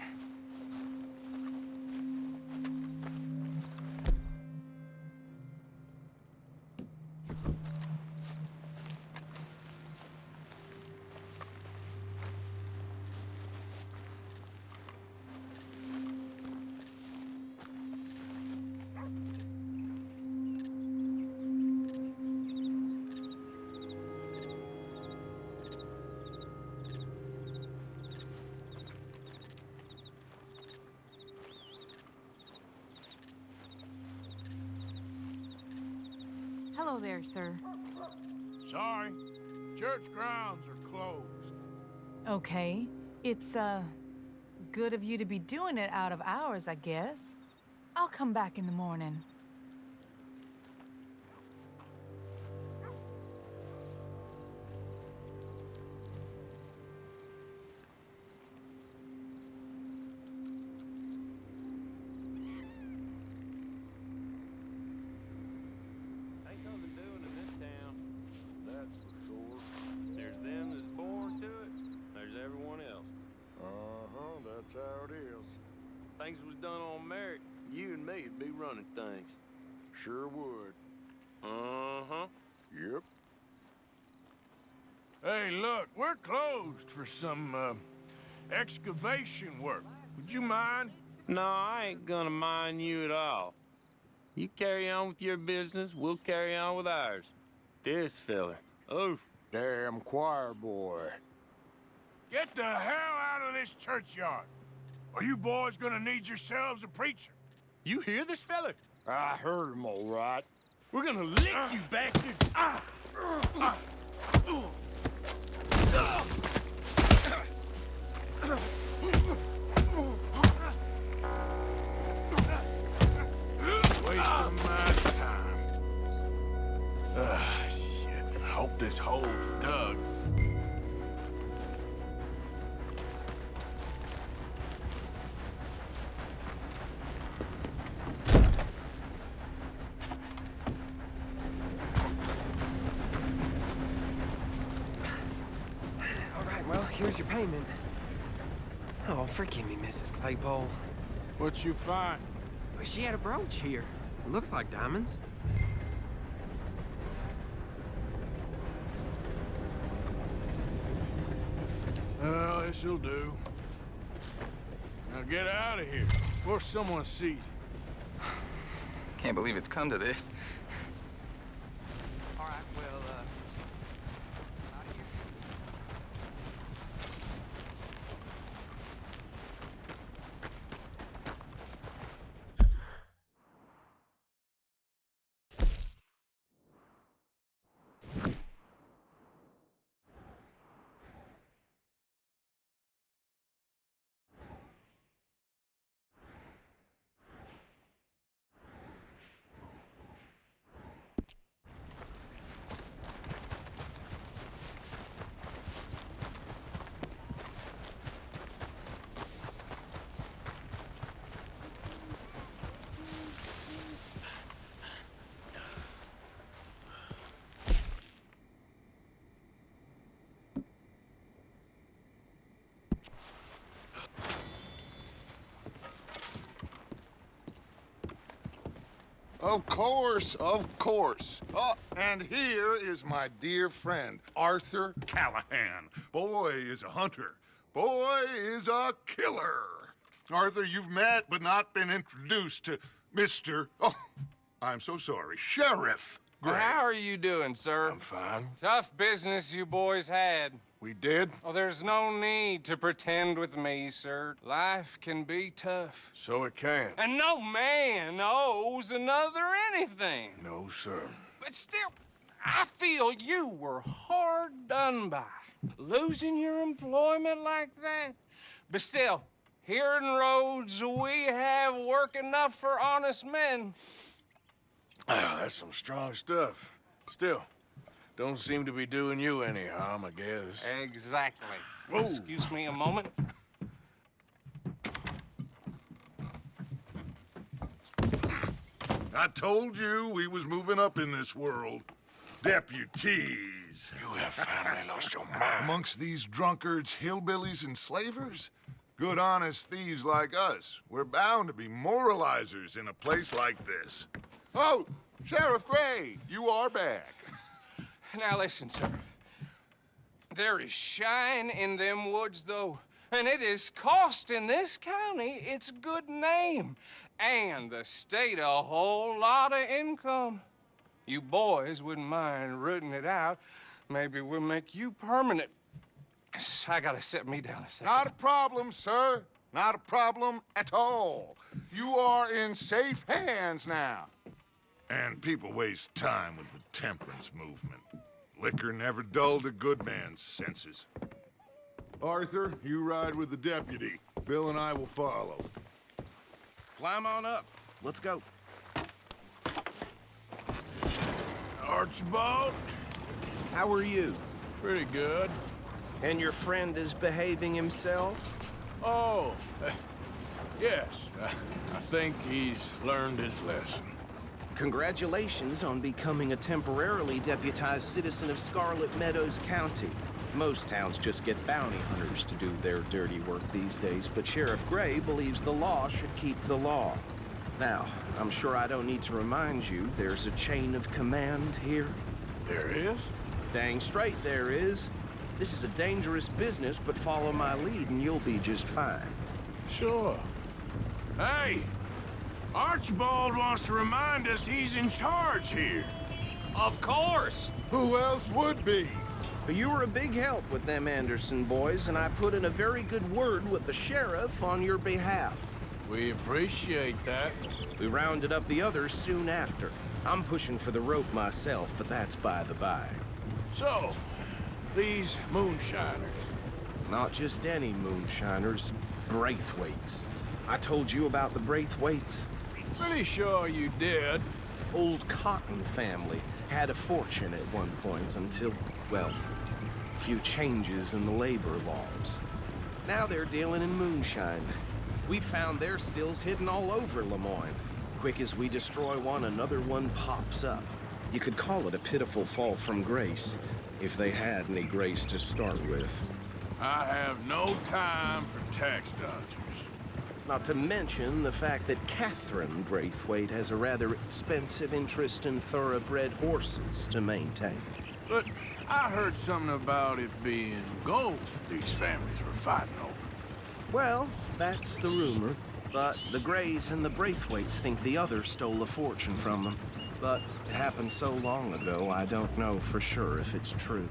Hello there, sir. Sorry. Church grounds are closed. Okay. It's, good of you to be doing it out of hours, I guess. I'll come back in the morning. Ain't nothing doing in this town, that's for sure. There's them that's born to it, there's everyone else. Uh-huh, that's how it is. Things was done on merit, you and me'd be running things. Sure would. Uh-huh. Yep. Hey, look, we're closed for some, excavation work. Would you mind? No, I ain't gonna mind you at all. You carry on with your business, we'll carry on with ours. This feller, oh, damn choir boy. Get the hell out of this churchyard. Are you boys gonna need yourselves a preacher? You hear this fella? I heard him all right. We're gonna lick you, bastard! Wasting my time. Shit. I hope this hole's dug. All right, well, here's your payment. Oh, forgive me, Mrs. Claypole. What you find? Well, she had a brooch here. It looks like diamonds. Well, this'll do. Now get out of here before someone sees you. Can't believe it's come to this. All right, well, out of here. Of course, of course. Oh, and here is my dear friend, Arthur Callahan. Boy is a hunter. Boy is a killer. Arthur, you've met but not been introduced to Mr. Oh, I'm so sorry, Sheriff Gray. How are you doing, sir? I'm fine. Tough business you boys had. We did? Oh, there's no need to pretend with me, sir. Life can be tough. So it can. And no man owes another anything. No, sir. But still, I feel you were hard done by. Losing your employment like that. But still, here in Rhodes, we have work enough for honest men. Ah, that's some strong stuff. Still, don't seem to be doing you any harm, I guess. Exactly. Whoa. Excuse me a moment. I told you we was moving up in this world. Deputies. You have finally lost your mind. Amongst these drunkards, hillbillies, and slavers? Good, honest thieves like us. We're bound to be moralizers in a place like this. Oh, Sheriff Gray, you are back. Now listen, sir. There is shine in them woods, though, and it is costing this county its good name and the state a whole lot of income. You boys wouldn't mind rooting it out. Maybe we'll make you permanent. I gotta sit me down a second. Not a problem, sir. Not a problem at all. You are in safe hands now. And people waste time with the temperance movement. Liquor never dulled a good man's senses. Arthur, you ride with the deputy. Bill and I will follow. Climb on up. Let's go. Archibald? How are you? Pretty good. And your friend is behaving himself? Oh, yes. I think he's learned his lesson. Congratulations on becoming a temporarily deputized citizen of Scarlet Meadows County. Most towns just get bounty hunters to do their dirty work these days, but Sheriff Gray believes the law should keep the law. Now, I'm sure I don't need to remind you there's a chain of command here. There is? Dang straight there is. This is a dangerous business, but follow my lead and you'll be just fine. Sure. Hey! Archibald wants to remind us he's in charge here. Of course! Who else would be? You were a big help with them Anderson boys, and I put in a very good word with the sheriff on your behalf. We appreciate that. We rounded up the others soon after. I'm pushing for the rope myself, but that's by the by. So, These moonshiners. Not just any moonshiners, Braithwaites. I told you about the Braithwaites? Pretty sure you did. Old Cotton family had a fortune at one point until, well, a few changes in the labor laws. Now they're dealing in moonshine. We found their stills hidden all over Lemoyne. Quick as we destroy one, another one pops up. You could call it a pitiful fall from grace, if they had any grace to start with. I have no time for tax dodgers. Not to mention the fact that Catherine Braithwaite has a rather expensive interest in thoroughbred horses to maintain. But I heard something about it being gold these families were fighting over. Well, that's the rumor. But the Greys and the Braithwaites think the other stole a fortune from them. But it happened so long ago, I don't know for sure if it's true.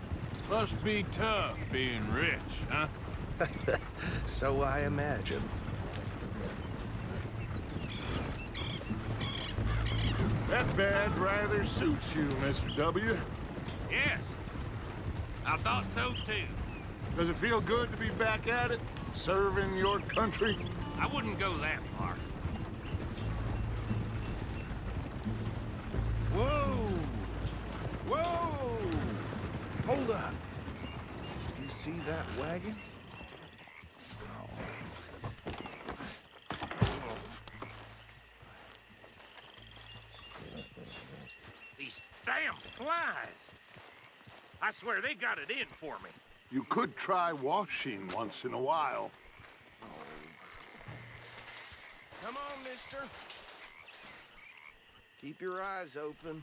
Must be tough being rich, huh? So I imagine. That badge rather suits you, Mr. W. Yes. I thought so, too. Does it feel good to be back at it? Serving your country? I wouldn't go that far. Whoa! Whoa! Hold up. You see that wagon? These damn flies. I swear they got it in for me. You could try washing once in a while. Come on, mister. Keep your eyes open.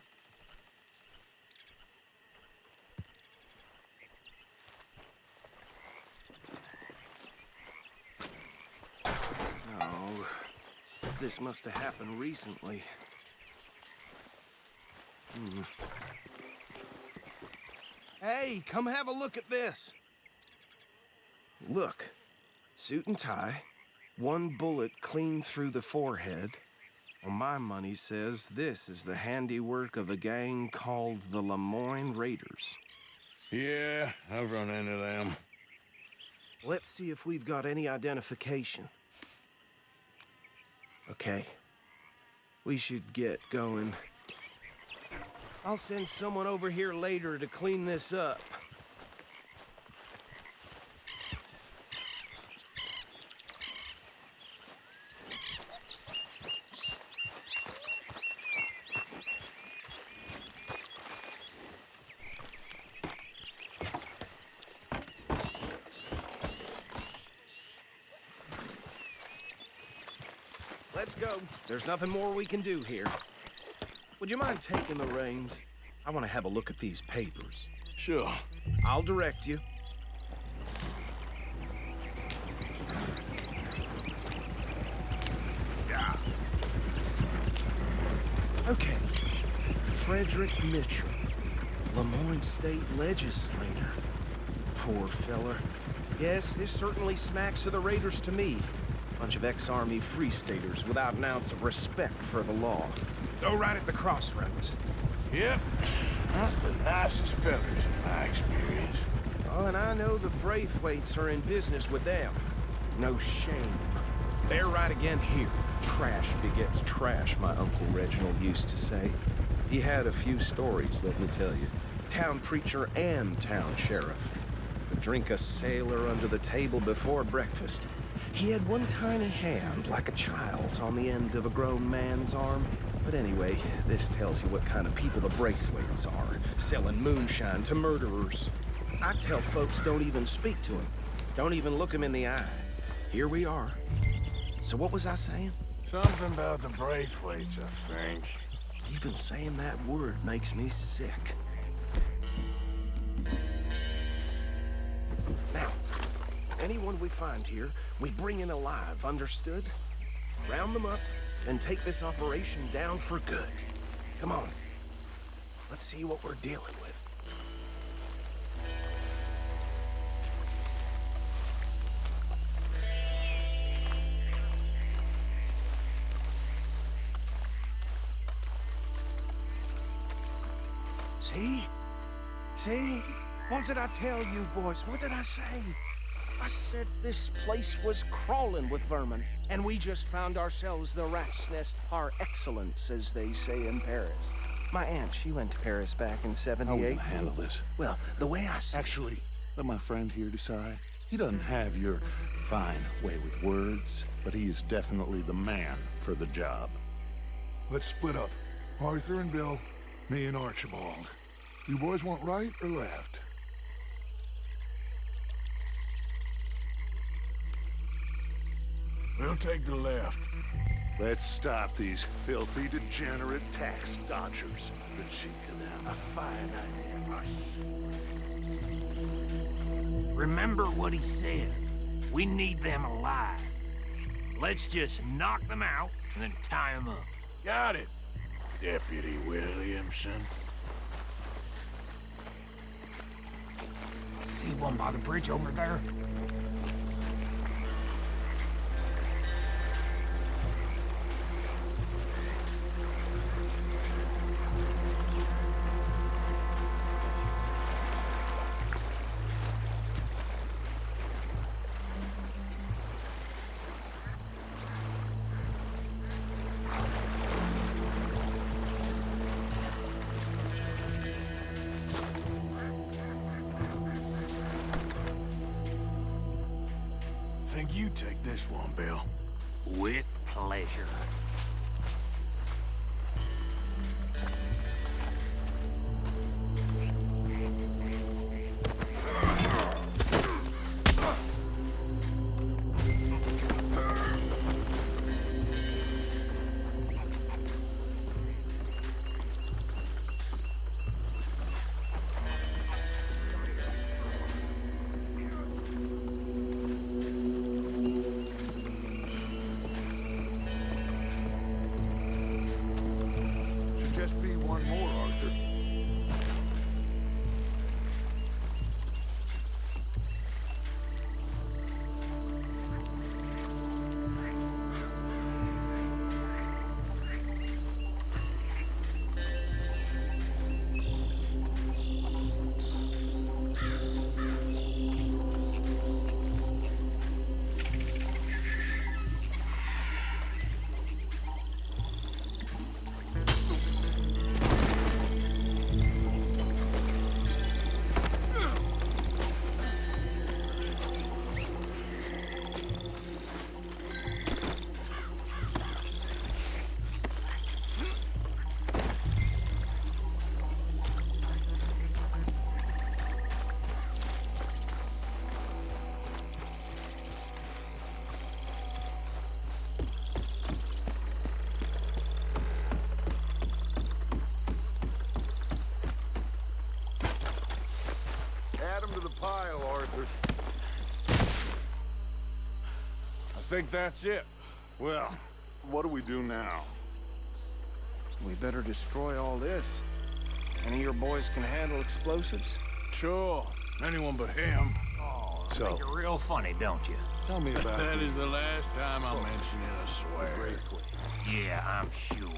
Oh, this must have happened recently. Hey, come have a look at this. Look, suit and tie, one bullet clean through the forehead. Well, my money says this is the handiwork of a gang called the Lemoyne Raiders. Yeah, I've run into them. Let's see if we've got any identification. Okay. We should get going. I'll send someone over here later to clean this up. Let's go. There's nothing more we can do here. Would you mind taking the reins? I want to have a look at these papers. Sure. I'll direct you. Okay. Frederick Mitchell, Lemoyne State Legislator. Poor feller. Yes, this certainly smacks of the Raiders to me. Bunch of ex-Army Free Staters without an ounce of respect for the law. Go right at the crossroads. Yep. Not the nicest fellas in my experience. Oh, and I know the Braithwaites are in business with them. No shame. They're right again here. Trash begets trash, my Uncle Reginald used to say. He had a few stories, let me tell you. Town preacher and town sheriff. Could drink a sailor under the table before breakfast. He had one tiny hand, like a child's, on the end of a grown man's arm. But anyway, this tells you what kind of people the Braithwaites are, selling moonshine to murderers. I tell folks don't even speak to him. Don't even look him in the eye. Here we are. So what was I saying? Something about the Braithwaites, I think. Even saying that word makes me sick. Now, anyone we find here, we bring in alive, understood? Round them up, and take this operation down for good. Come on. Let's see what we're dealing with. See? See? What did I tell you, boys? What did I say? I said this place was crawling with vermin, and we just found ourselves the rat's nest par excellence, as they say in Paris. My aunt, she went to Paris back in '78. How are we gonna handle this? Well, the way I see... Actually, let my friend here decide. He doesn't have your fine way with words, but he is definitely the man for the job. Let's split up. Arthur and Bill, me and Archibald. You boys want right or left? We'll take the left. Let's stop these filthy, degenerate tax dodgers. The chief can have a fine idea. Remember what he said. We need them alive. Let's just knock them out and then tie them up. Got it, Deputy Williamson. See one by the bridge over there? Think you take this one, Bill. With pleasure. Just be one more, Arthur. Add 'em to the pile, Arthur. I think that's it. Well, what do we do now? We better destroy all this. Any of your boys can handle explosives? Sure. Anyone but him. Oh, So- make it real funny, don't you? Tell me about That is the last time I'll mention it, I swear. Yeah, I'm sure.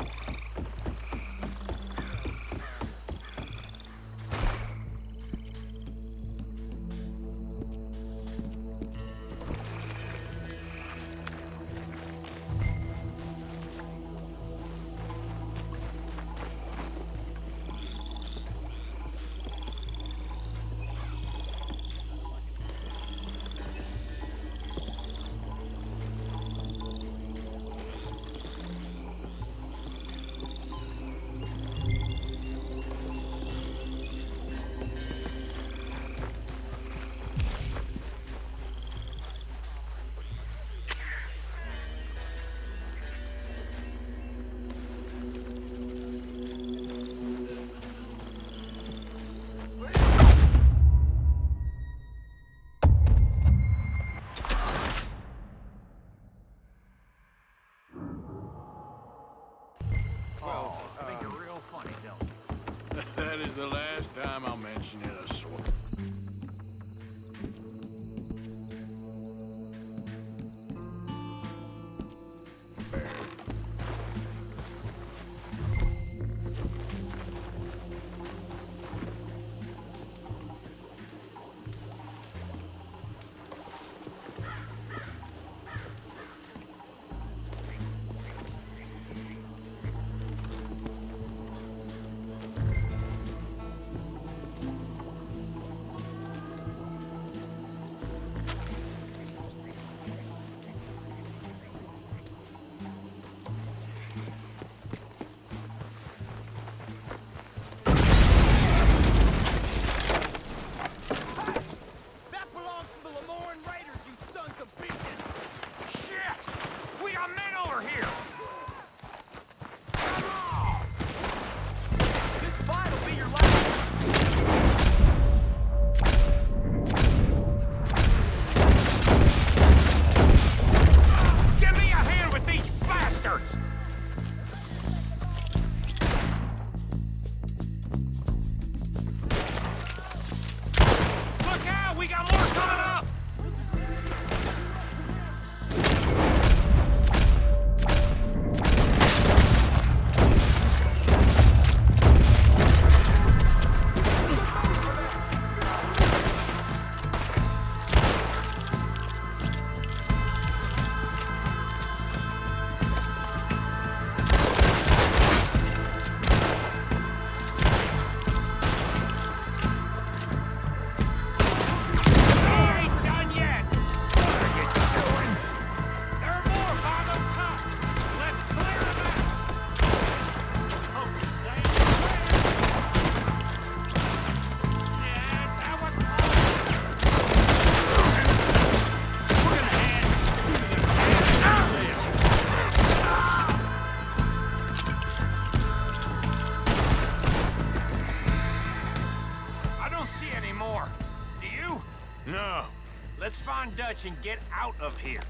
and get out of here.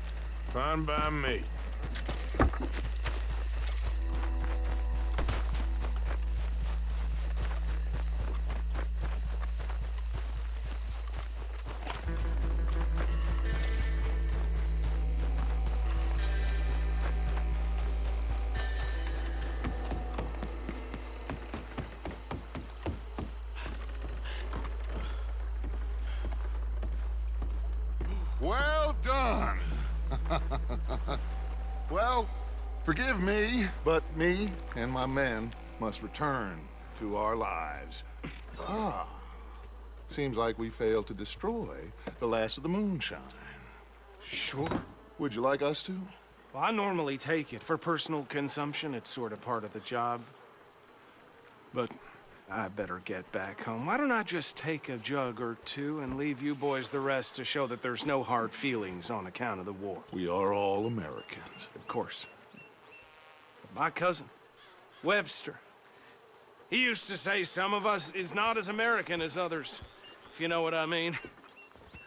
Fine by me. Well done. Well, forgive me, but me and my men must return to our lives. Ah, seems like we failed to destroy the last of the moonshine. Sure. Would you like us to? Well, I normally take it for personal consumption. It's sort of part of the job. But I better get back home. Why don't I just take a jug or two and leave you boys the rest to show that there's no hard feelings on account of the war? We are all Americans. Of course. But my cousin, Webster, he used to say some of us is not as American as others, if you know what I mean.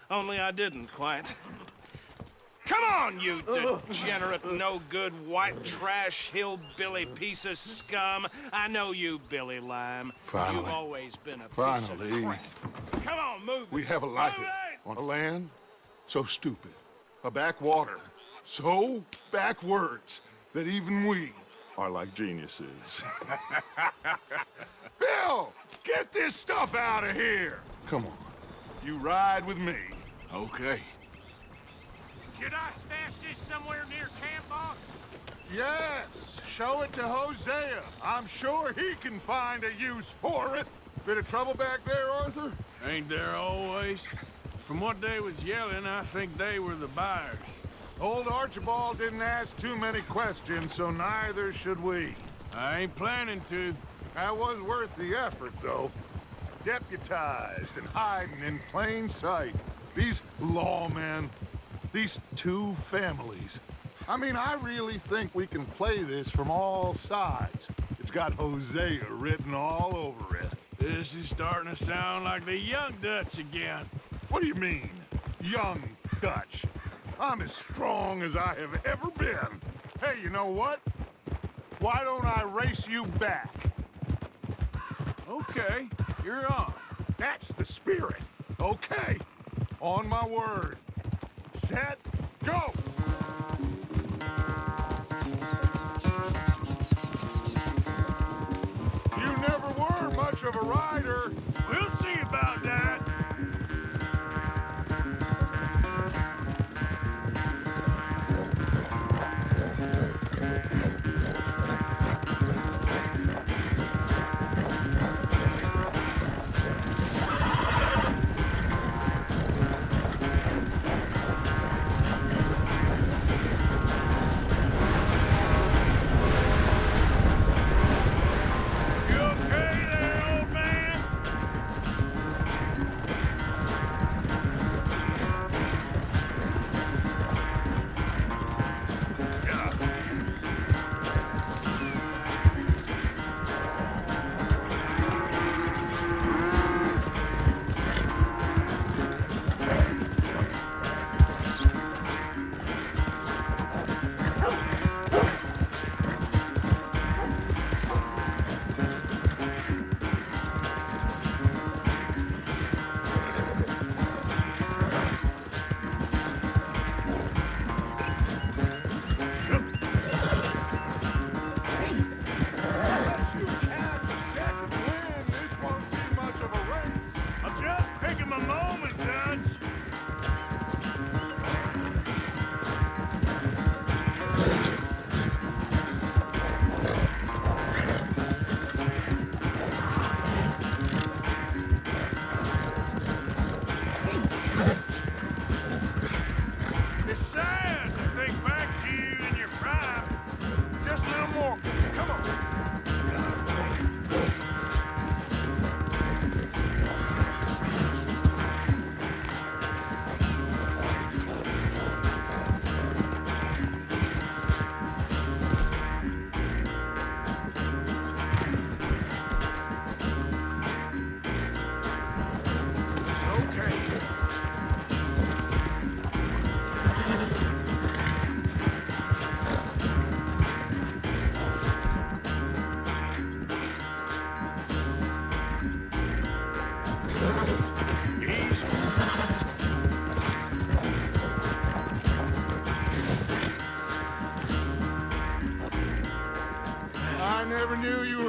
Only I didn't quite. Come on, you degenerate, no-good, white trash, hillbilly piece of scum. I know you, Billy Lime. Finally. You've always been a piece of Finally. crap. Come on, move it. We have a life Move it! on a land so stupid, a backwater so backwards that even we are like geniuses. Bill, get this stuff out of here. Come on, you ride with me. Okay. Should I stash this somewhere near camp, boss? Yes, show it to Hosea. I'm sure he can find a use for it. Bit of trouble back there, Arthur? Ain't there always? From what they was yelling, I think they were the buyers. Old Archibald didn't ask too many questions, so neither should we. I ain't planning to. That was worth the effort, though. Deputized and hiding in plain sight. These lawmen, these two families. I mean, I really think we can play this from all sides. It's got Hosea written all over it. This is starting to sound like the Young Dutch again. What do you mean, young Dutch? I'm as strong as I have ever been. Hey, you know what? Why don't I race you back? Okay, you're on. That's the spirit. Okay, on my word. Set, go! You never were much of a rider. We'll see about that.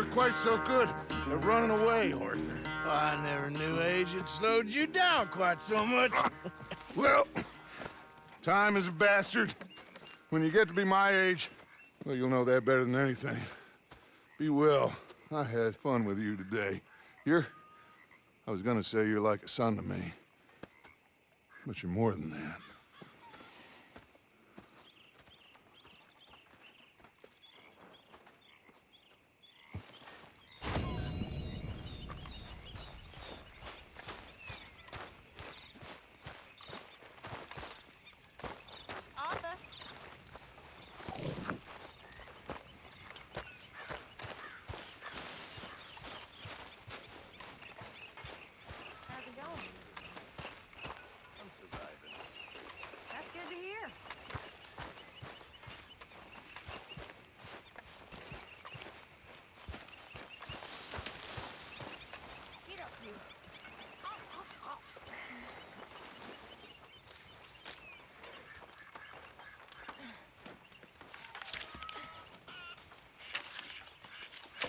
not quite so good at running away, Arthur. Oh, I never knew age had slowed you down quite so much. Well, time is a bastard. When you get to be my age, well, you'll know that better than anything. Be well. I had fun with you today. I was gonna say you're like a son to me, but you're more than that.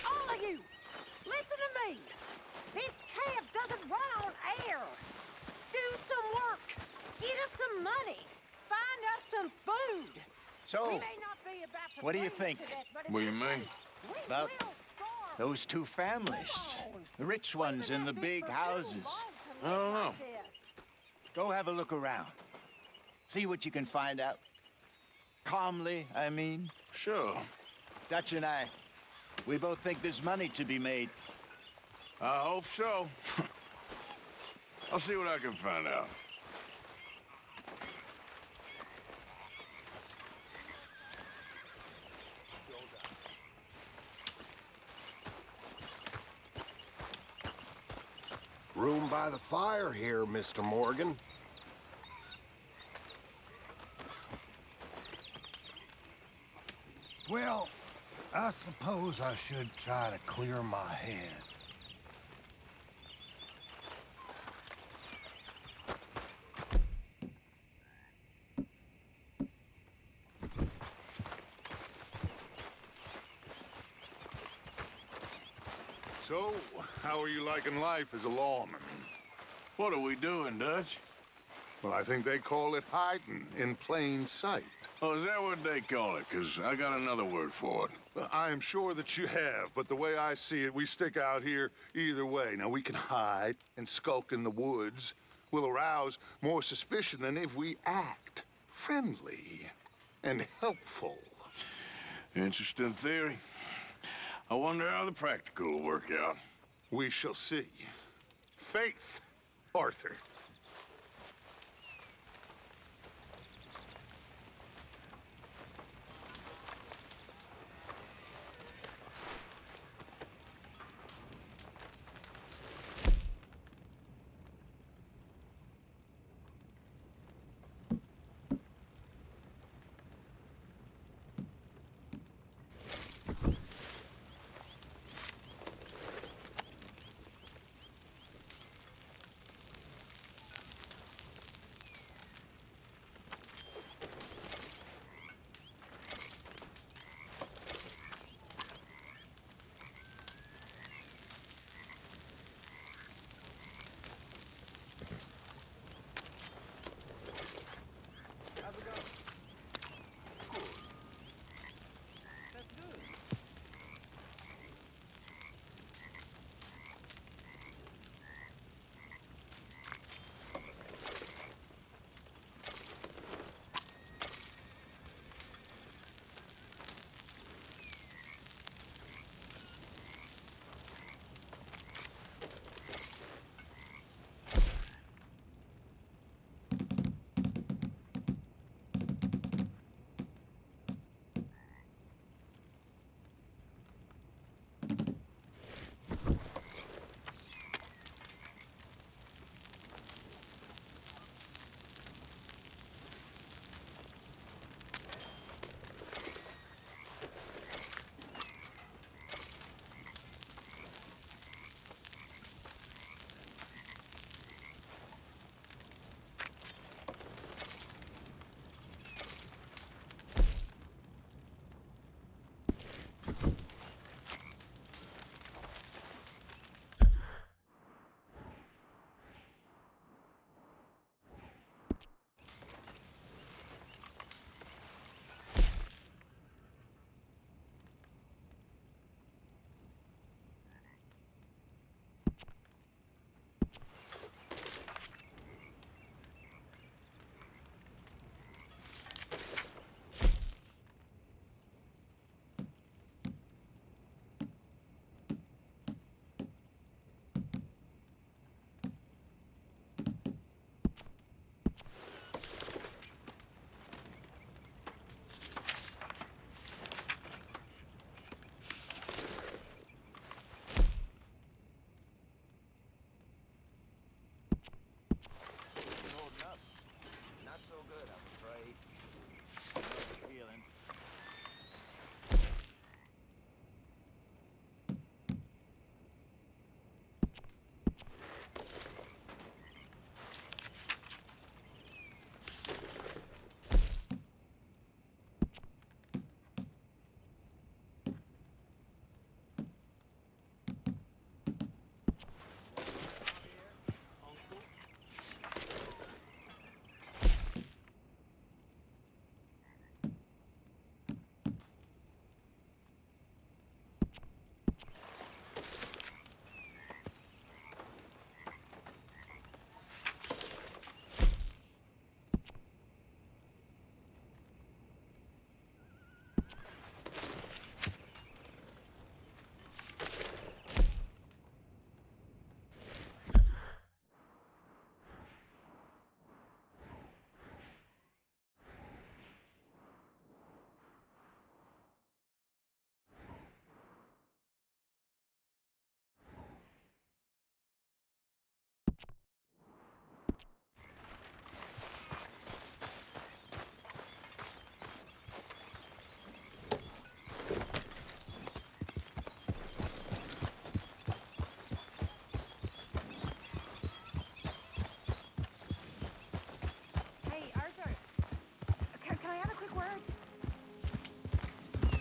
All of you, listen to me. This camp doesn't run on air. Do some work. Get us some money. Find us some food. So, we may not be about to what do you freeze think? to death, but if What do you mean? About those two families. The rich ones in the big houses. I don't know. Go have a look around. See what you can find out. Calmly, I mean. Sure. Dutch and I, we both think there's money to be made. I hope so. I'll see what I can find out. Room by the fire here, Mr. Morgan. Well, I suppose I should try to clear my head. So, how are you liking life as a lawman? What are we doing, Dutch? Well, I think they call it hiding in plain sight. Oh, is that what they call it? Because I got another word for it. Well, I am sure that you have, but the way I see it, we stick out here either way. Now, we can hide and skulk in the woods. We'll arouse more suspicion than if we act friendly and helpful. Interesting theory. I wonder how the practical will work out. We shall see. Faith, Arthur.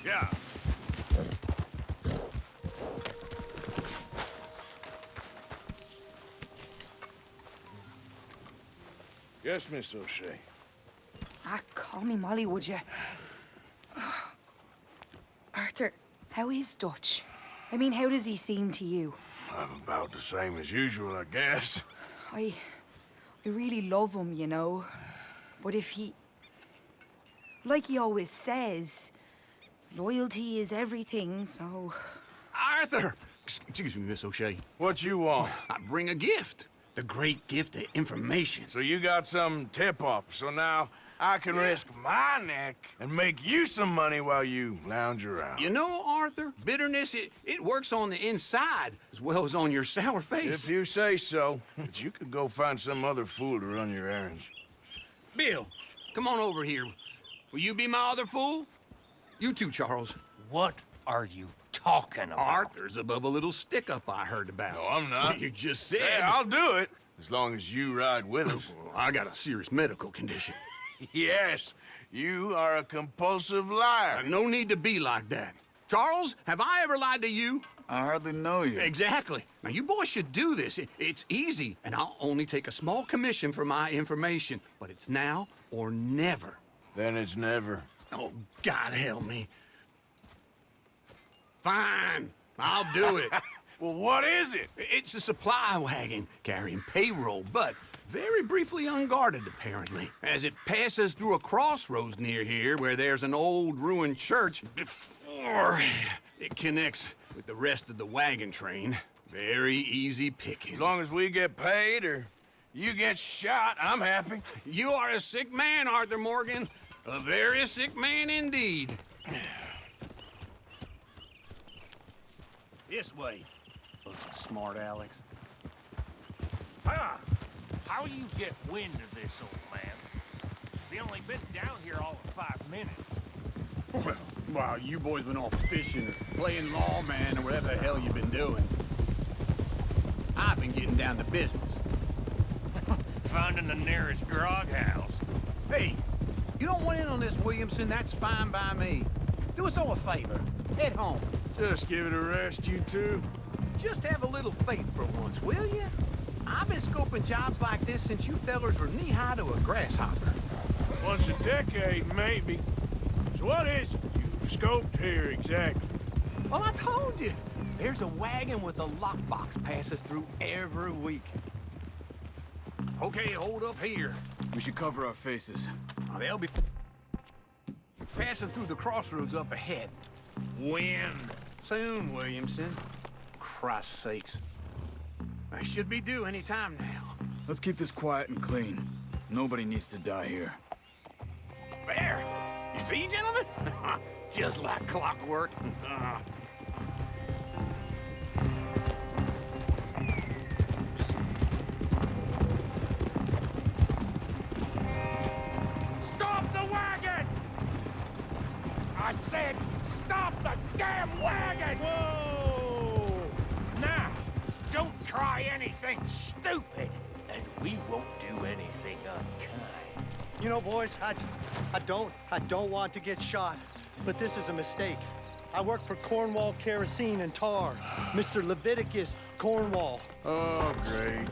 Yeah. Yes, Miss O'Shea. Ah, call me Molly, would you? Arthur, how is Dutch? I mean, how does he seem to you? About the same as usual, I guess. I really love him, you know. But if he... Like he always says, loyalty is everything, so... Arthur! Excuse me, Miss O'Shea. What you want? I bring a gift. The great gift of information. So you got some tip-off, so now I can risk my neck and make you some money while you lounge around. You know, Arthur, bitterness, it works on the inside as well as on your sour face. If you say so. But you could go find some other fool to run your errands. Bill, come on over here. Will you be my other fool? You too, Charles. What are you talking about? Arthur's above a little stick-up I heard about. No, I'm not. You just said... Yeah, I'll do it, as long as you ride with us. I got a serious medical condition. Yes, you are a compulsive liar. No need to be like that. Charles, have I ever lied to you? I hardly know you. Exactly. Now, you boys should do this. It's easy, and I'll only take a small commission for my information. But it's now or never. Then it's never. Oh, God help me. Fine, I'll do it. Well, what is it? It's a supply wagon carrying payroll, but very briefly unguarded, apparently. As it passes through a crossroads near here where there's an old ruined church before it connects with the rest of the wagon train. Very easy pickings. As long as we get paid or you get shot, I'm happy. You are a sick man, Arthur Morgan. A very sick man indeed. This way. Bunch of smart Alex. How you get wind of this, old man? We only been down here all of 5 minutes. Well, while you boys been off fishing or playing lawman or whatever the hell you've been doing, I've been getting down to business. Finding the nearest grog house. Hey, you don't want in on this, Williamson, that's fine by me. Do us all a favor. Head home. Just give it a rest, you two. Just have a little faith for once, will you? I've been scoping jobs like this since you fellers were knee-high to a grasshopper. Once a decade, maybe. So what is it you've scoped here exactly? Well, I told you. There's a wagon with a lockbox passes through every week. Okay, hold up here. We should cover our faces. They'll be passing through the crossroads up ahead. When? Soon, Williamson. Christ's sakes. They should be due any time now. Let's keep this quiet and clean. Nobody needs to die here. There! You see, gentlemen? Just like clockwork. Stop the wagon! I said, stop the damn wagon! Whoa! Now, don't try anything stupid, and we won't do anything unkind. You know, boys, I don't want to get shot, but this is a mistake. I work for Cornwall Kerosene and Tar, Mr. Leviticus Cornwall. Oh, great.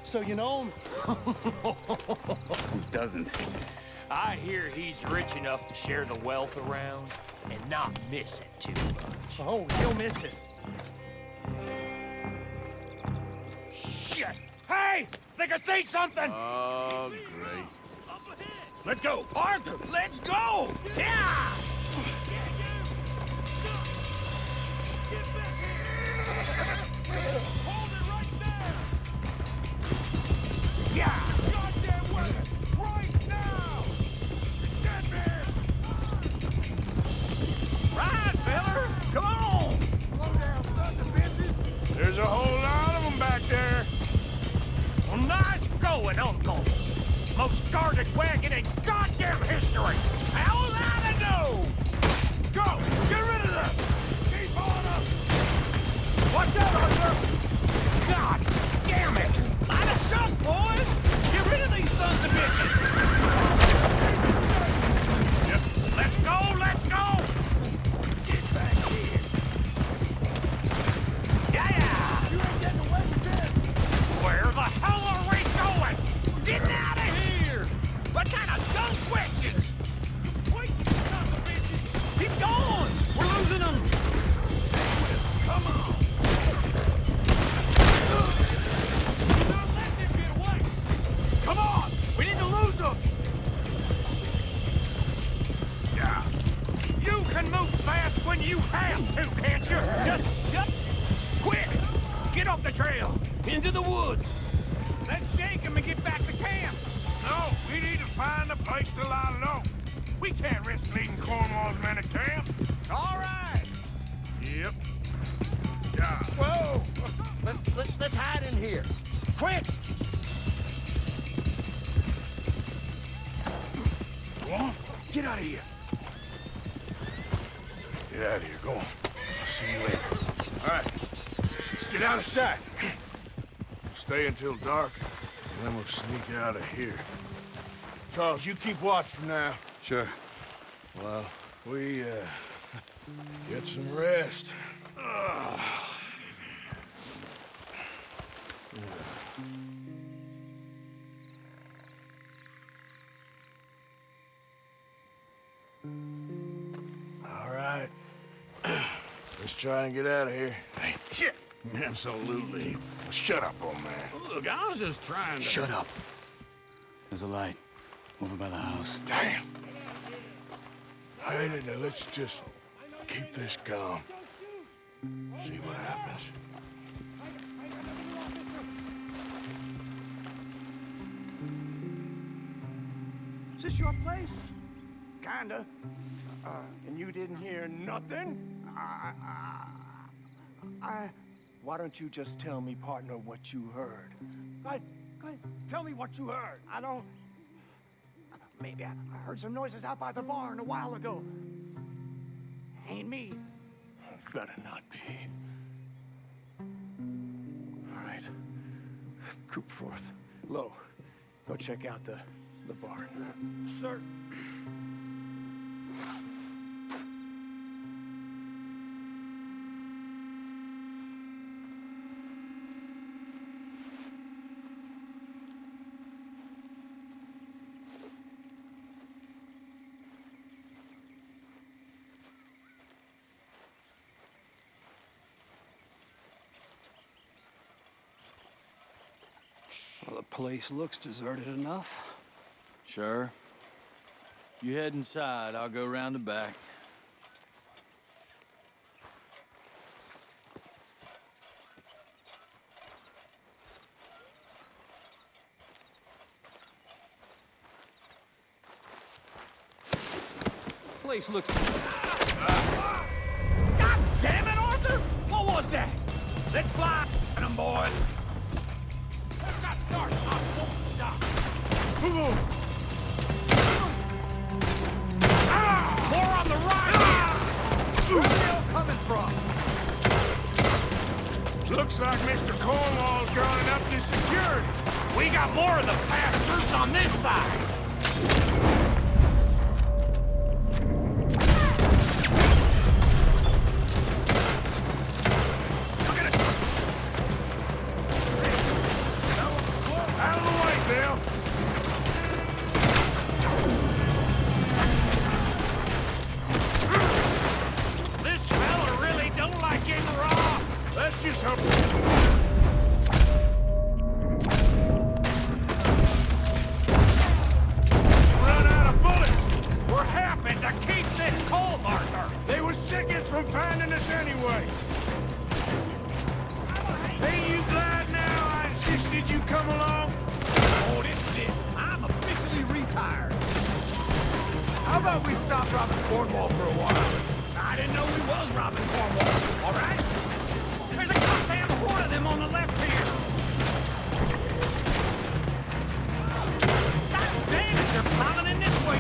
So you know him? Who doesn't? I hear he's rich enough to share the wealth around and not miss it too much. Oh, he'll miss it. Shit! Hey! Think I see something! Oh, great. Let's go! Arthur, let's go! Yeah! Hold it right there! Yeah! Goddamn weapon! Right now! Dead man! Ride, fellers! Come on! Slow down, sons of bitches! There's a whole lot of them back there. Well, nice going, Uncle! Most guarded wagon in goddamn history! How was I to know? Go! Get rid of them! Keep on up! Watch out, Arthur! God damn it! Line us up, boys! Get rid of these sons of bitches! Yep. Let's go! Let's go! move fast when you have to, can't you? Just shut... Quick! Get off the trail! Into the woods! Let's shake him and get back to camp! No, we need to find a place to lie low. We can't risk leading Cornwall's men to camp. All right! Yep. Yeah. Whoa! Let's hide in here. Quick! Go on. Get out of here. Get out of here. Go on. I'll see you later. All right. Let's get out of sight. Stay until dark, and then we'll sneak out of here. Charles, you keep watch for now. Sure. Well, we, get some rest. All right. Let's try and get out of here. Hey, shit! Absolutely. Shut up, old man. Look, I was just trying to... Shut up. There's a light over by the house. Damn. Hey, now let's just keep this calm. See what happens. Is this your place? Kinda. And you didn't hear nothing? Why don't you just tell me, partner, what you heard? Go ahead. Tell me what you heard. I don't... Maybe I heard some noises out by the barn a while ago. Ain't me. Better not be. All right. Coop forth. Low. Go check out the barn. Sir. Well, the place looks deserted enough. Sure. You head inside, I'll go round the back. Place looks... God damn it, Arthur! What was that? Let's fly on them, boys. Once I start, I won't stop. Move on. More on the right. Where's they all coming from? Looks like Mr. Cornwall's gone up to security. We got more of the bastards on this side. Let's just hope... Run out of bullets! We're happy to keep this cold, Arthur! They were seconds from finding us anyway! Ain't you glad now I insisted you come along? Oh, this is it. I'm officially retired. How about we stop robbing Cornwall for a while? I didn't know we was robbing Cornwall, all right? There's a goddamn horde of them on the left here. God damn it, they're piling in this way.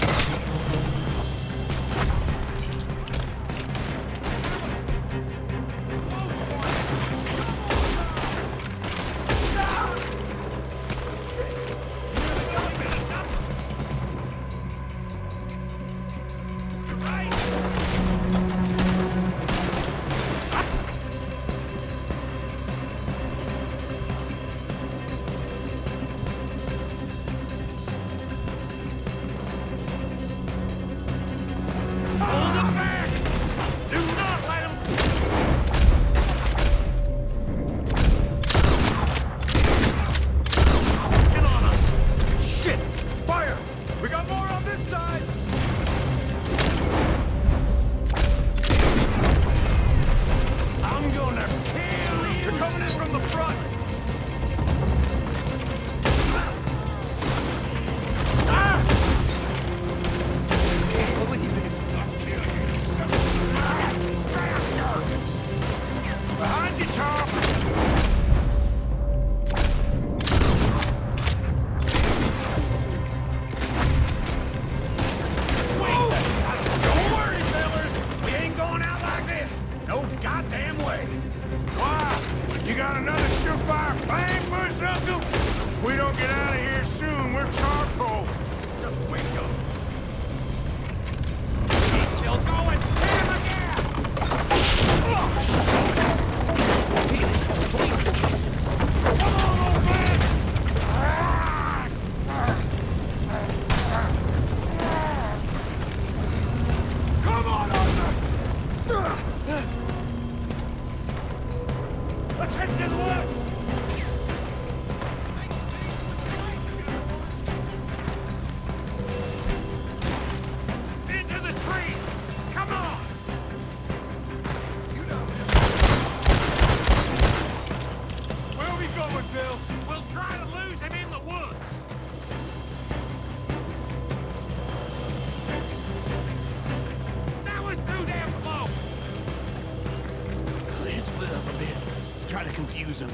confuse them.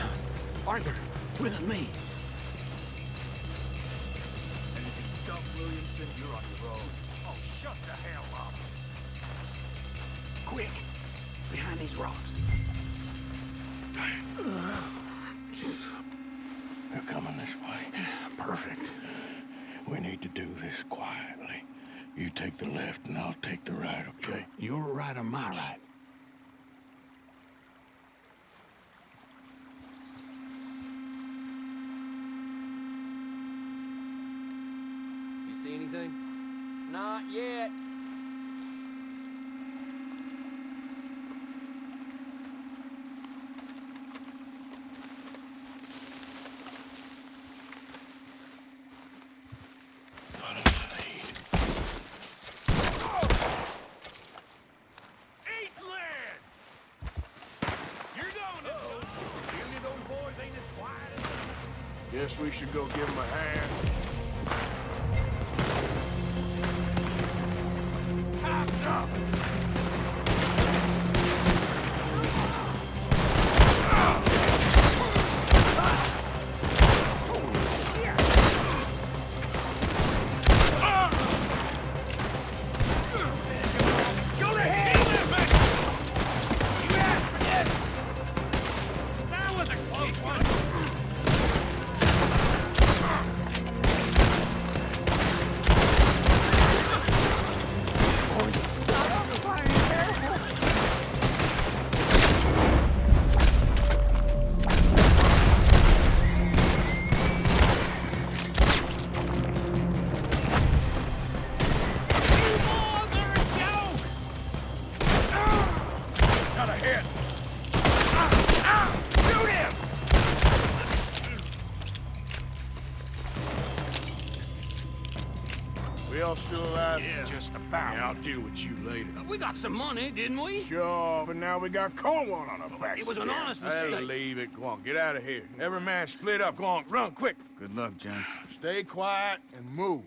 Arthur, with me. Doug Williamson, you're on your own. Oh, shut the hell up. Quick, behind these rocks. They're coming this way. Perfect. We need to do this quietly. You take the left and I'll take the right, okay? Your right or my right? You see anything? Not yet. Eat lead! You're going to... Clearly those boys ain't as quiet as... Guess we should go give them a hand. Time's up! Go to hell! You asked for this! That was a close one! Got a hit. Shoot him! We all still alive? Yeah. Just about. Yeah, I'll deal with you later. We got some money, didn't we? Sure, but now we got Cornwall on our backs. It was an again. honest I'll mistake. leave it. Go on, get out of here. Every man split up. Go on, run, quick. Good luck, gents. Stay quiet and move.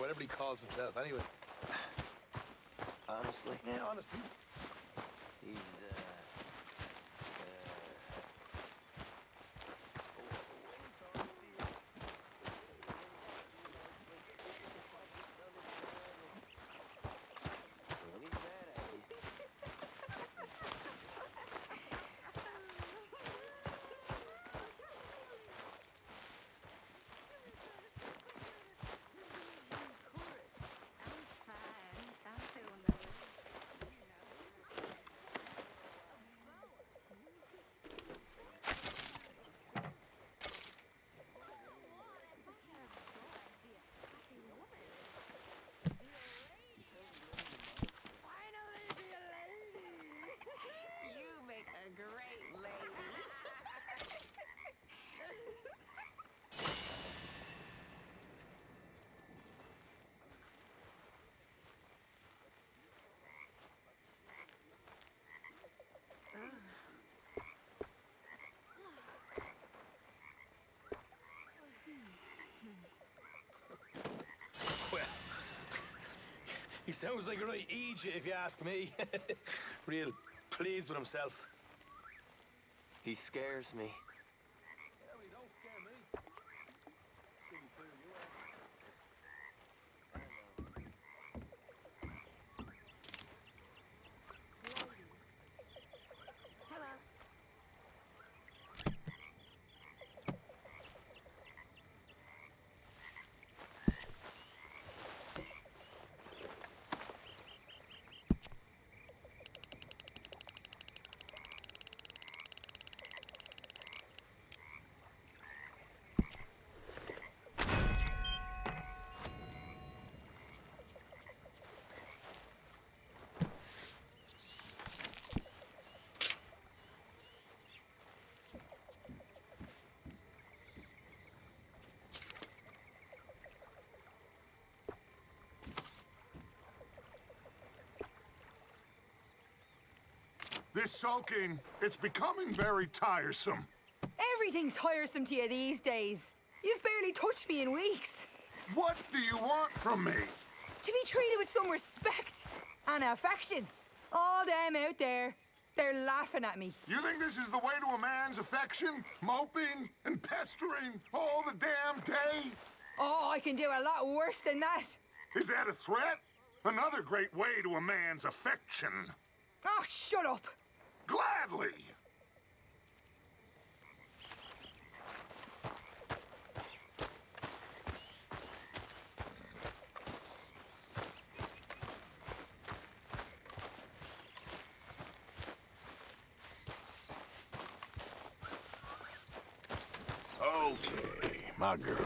whatever he calls himself, anyway. Honestly? Yeah, honestly. He's, You make a great lady. Well, he sounds like a right idiot, if you ask me. Real pleased with himself. he scares me. This sulking, it's becoming very tiresome. Everything's tiresome to you these days. You've barely touched me in weeks. What do you want from me? To be treated with some respect and affection. All them out there, they're laughing at me. You think this is the way to a man's affection? Moping and pestering all the damn day? Oh, I can do a lot worse than that. Is that a threat? Another great way to a man's affection. Oh, shut up. Gladly. Okay, my girl.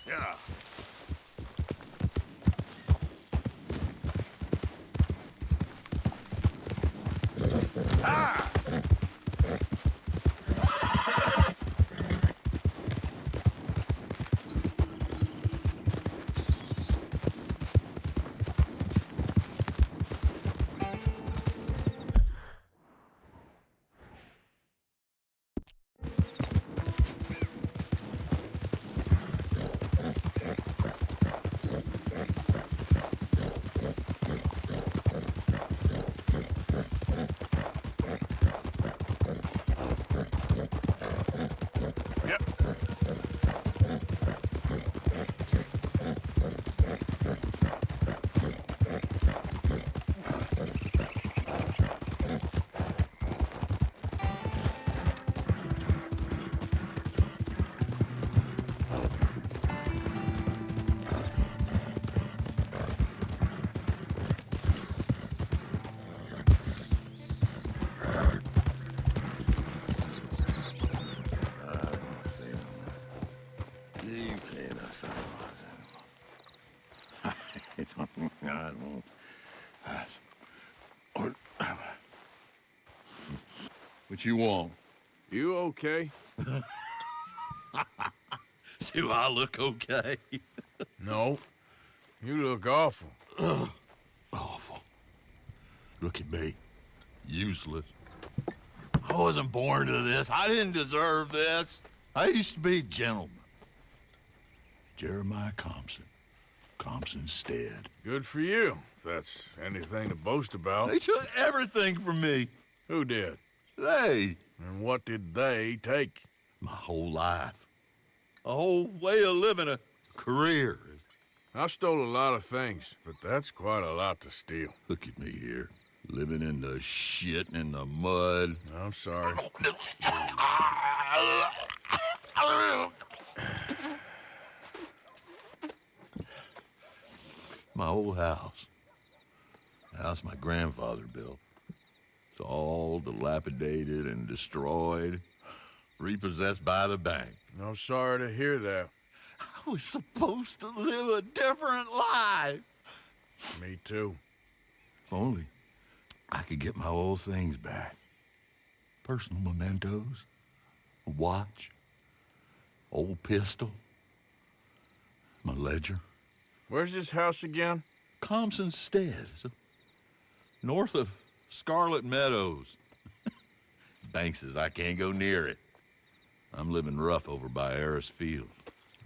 Yeah. Ah! What you want? You okay? Do I look okay? No. You look awful. Awful. Look at me. Useless. I wasn't born to this. I didn't deserve this. I used to be a gentleman. Jeremiah Compson. Compson Stead. Good for you, if that's anything to boast about. They took everything from me. Who did? They. And what did they take? My whole life. A whole way of living, a career. I stole a lot of things, but that's quite a lot to steal. Look at me here, living in the shit and the mud. I'm sorry. My old house. The house my grandfather built. It's all dilapidated and destroyed, repossessed by the bank. I'm sorry to hear that. I was supposed to live a different life. Me too. If only I could get my old things back. Personal mementos, a watch, old pistol, my ledger. Where's this house again? Compson Stead, north of Scarlet Meadows. Bank says I can't go near it. I'm living rough over by Harris Field.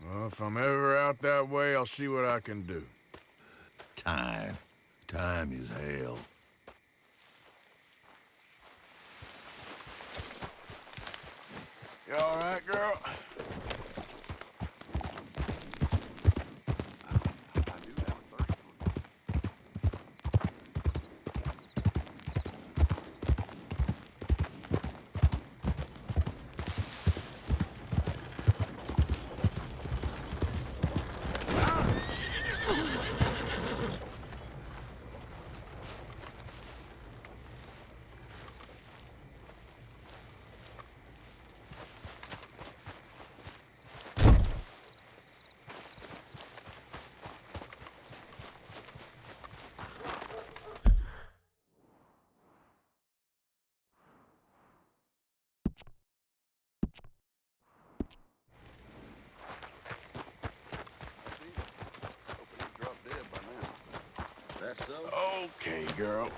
Well, if I'm ever out that way, I'll see what I can do. Time. Time is hell. You all right, girl? Okay, girl.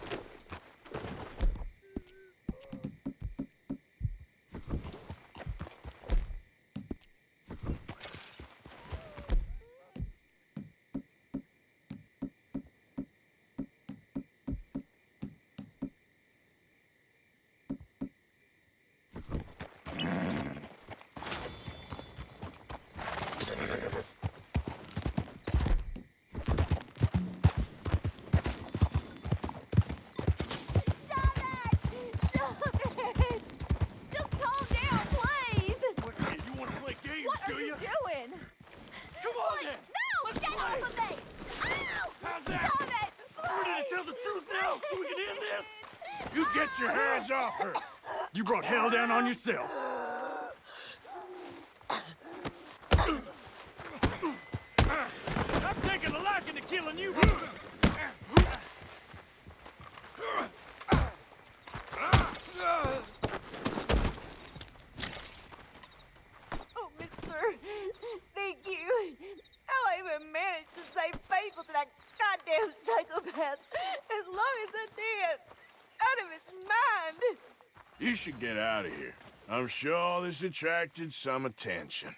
You get your hands off her! You brought hell down on yourself. I'm taking a liking to killing you. Oh, mister. Thank you. How I even managed to stay faithful to that goddamn psychopath as long as I did. Out of his mind. You should get out of here. I'm sure this attracted some attention.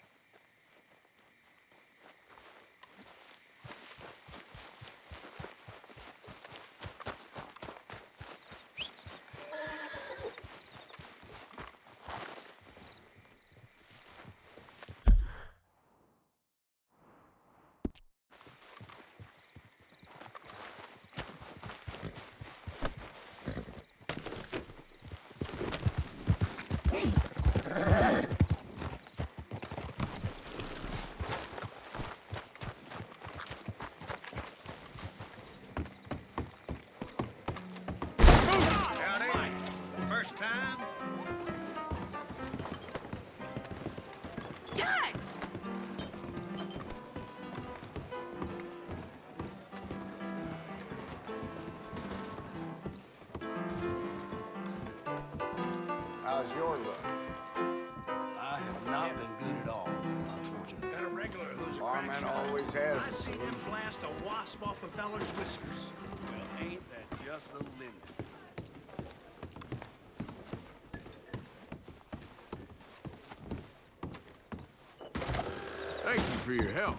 First time? Yikes! How's your luck? I have not been good at all, unfortunately. Got a regular who's a Our crack man always has I a seen him solution. blast a wasp off a feller's whiskers. Well, ain't that just little Linde? Thank you for your help.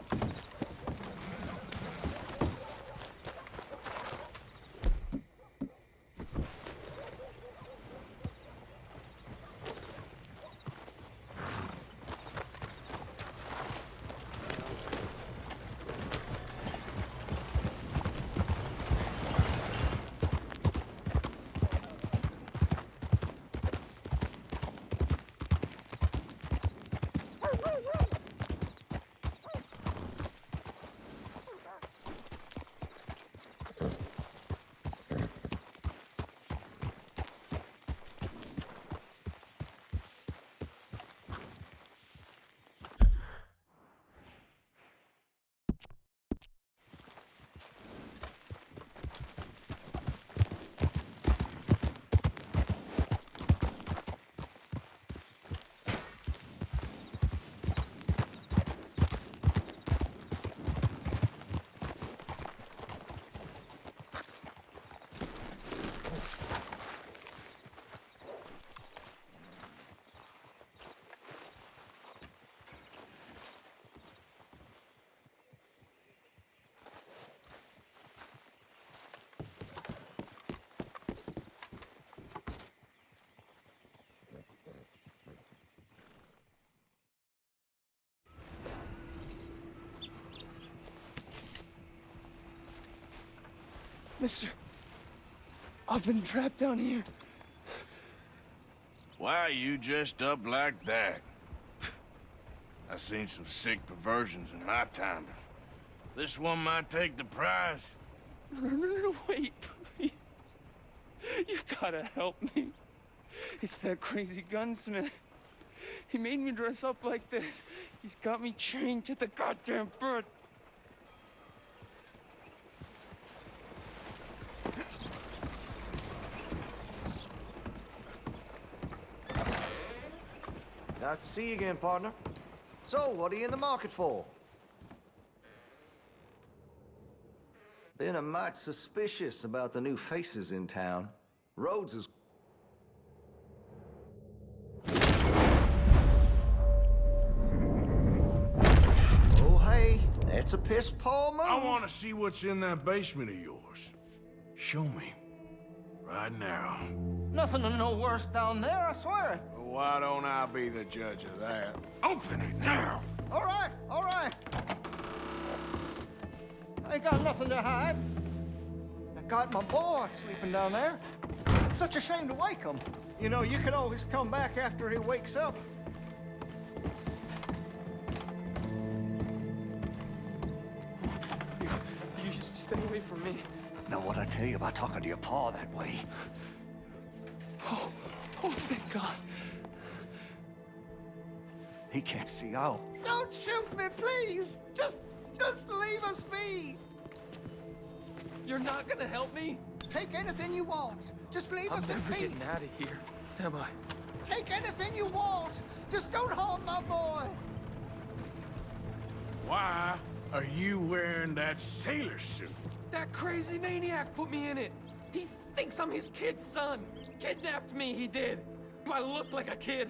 Mister, I've been trapped down here. Why are you dressed up like that? I've seen some sick perversions in my time, but this one might take the prize. No, wait, please. You gotta help me. It's that crazy gunsmith. He made me dress up like this. He's got me chained to the goddamn bed. Nice to see you again, partner. So, what are you in the market for? Been a mite suspicious about the new faces in town. Rhodes is... Oh, hey, that's a piss-poor move. I want to see what's in that basement of yours. Show me. Right now. Nothing to no worse down there, I swear. Well, why don't I be the judge of that? Open it now! All right, all right. I ain't got nothing to hide. I got my boy sleeping down there. Such a shame to wake him. You know, you can always come back after he wakes up. You just stay away from me. Know what I tell you about talking to your pa that way? Oh, thank God. He can't see out. Don't shoot me, please! Just leave us be! You're not gonna help me? Take anything you want. Just leave us in I'm never peace. getting out of here, am I? Take anything you want. Just don't harm my boy. Why are you wearing that sailor suit? That crazy maniac put me in it. He thinks I'm his kid's son. Kidnapped me, he did. Do I look like a kid?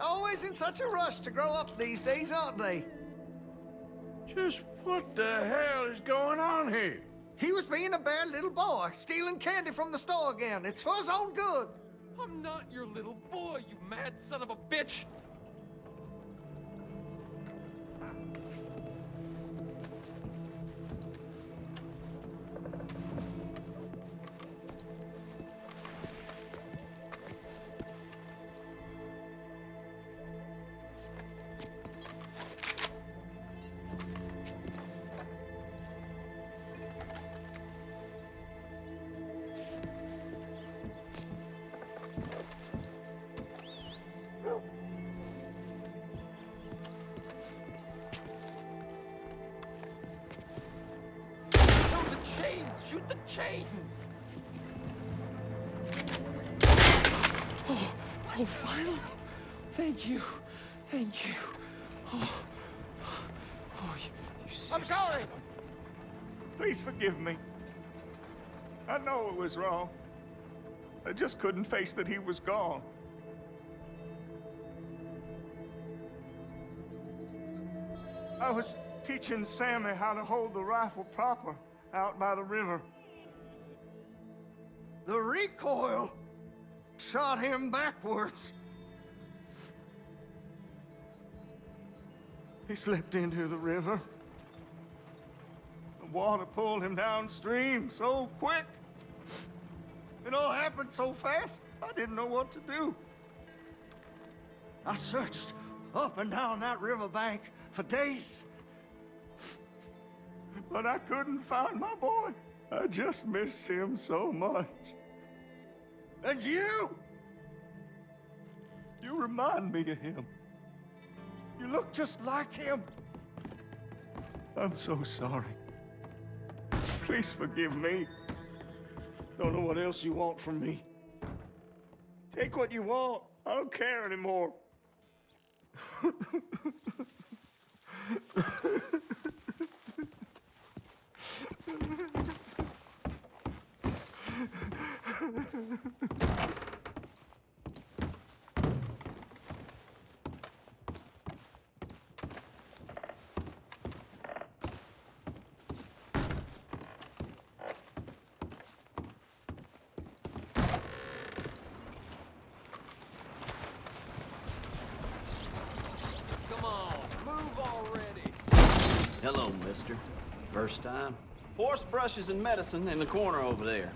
Always in such a rush to grow up these days, aren't they? Just what the hell is going on here? He was being a bad little boy, stealing candy from the store again. It's for his own good. I'm not your little boy, you mad son of a bitch. Shoot the chains! Oh, finally! Thank you. Thank you. Oh, I'm sorry. Please forgive me. I know it was wrong. I just couldn't face that he was gone. I was teaching Sammy how to hold the rifle proper out by the river. The recoil shot him backwards. He slipped into the river. The water pulled him downstream so quick. It all happened so fast, I didn't know what to do. I searched up and down that riverbank for days. But I couldn't find my boy. I just miss him so much. And you remind me of him. You look just like him. I'm so sorry. Please forgive me. Don't know what else you want from me. Take what you want. I don't care anymore. Come on, move already. Hello, mister. First time? Horse brushes and medicine in the corner over there.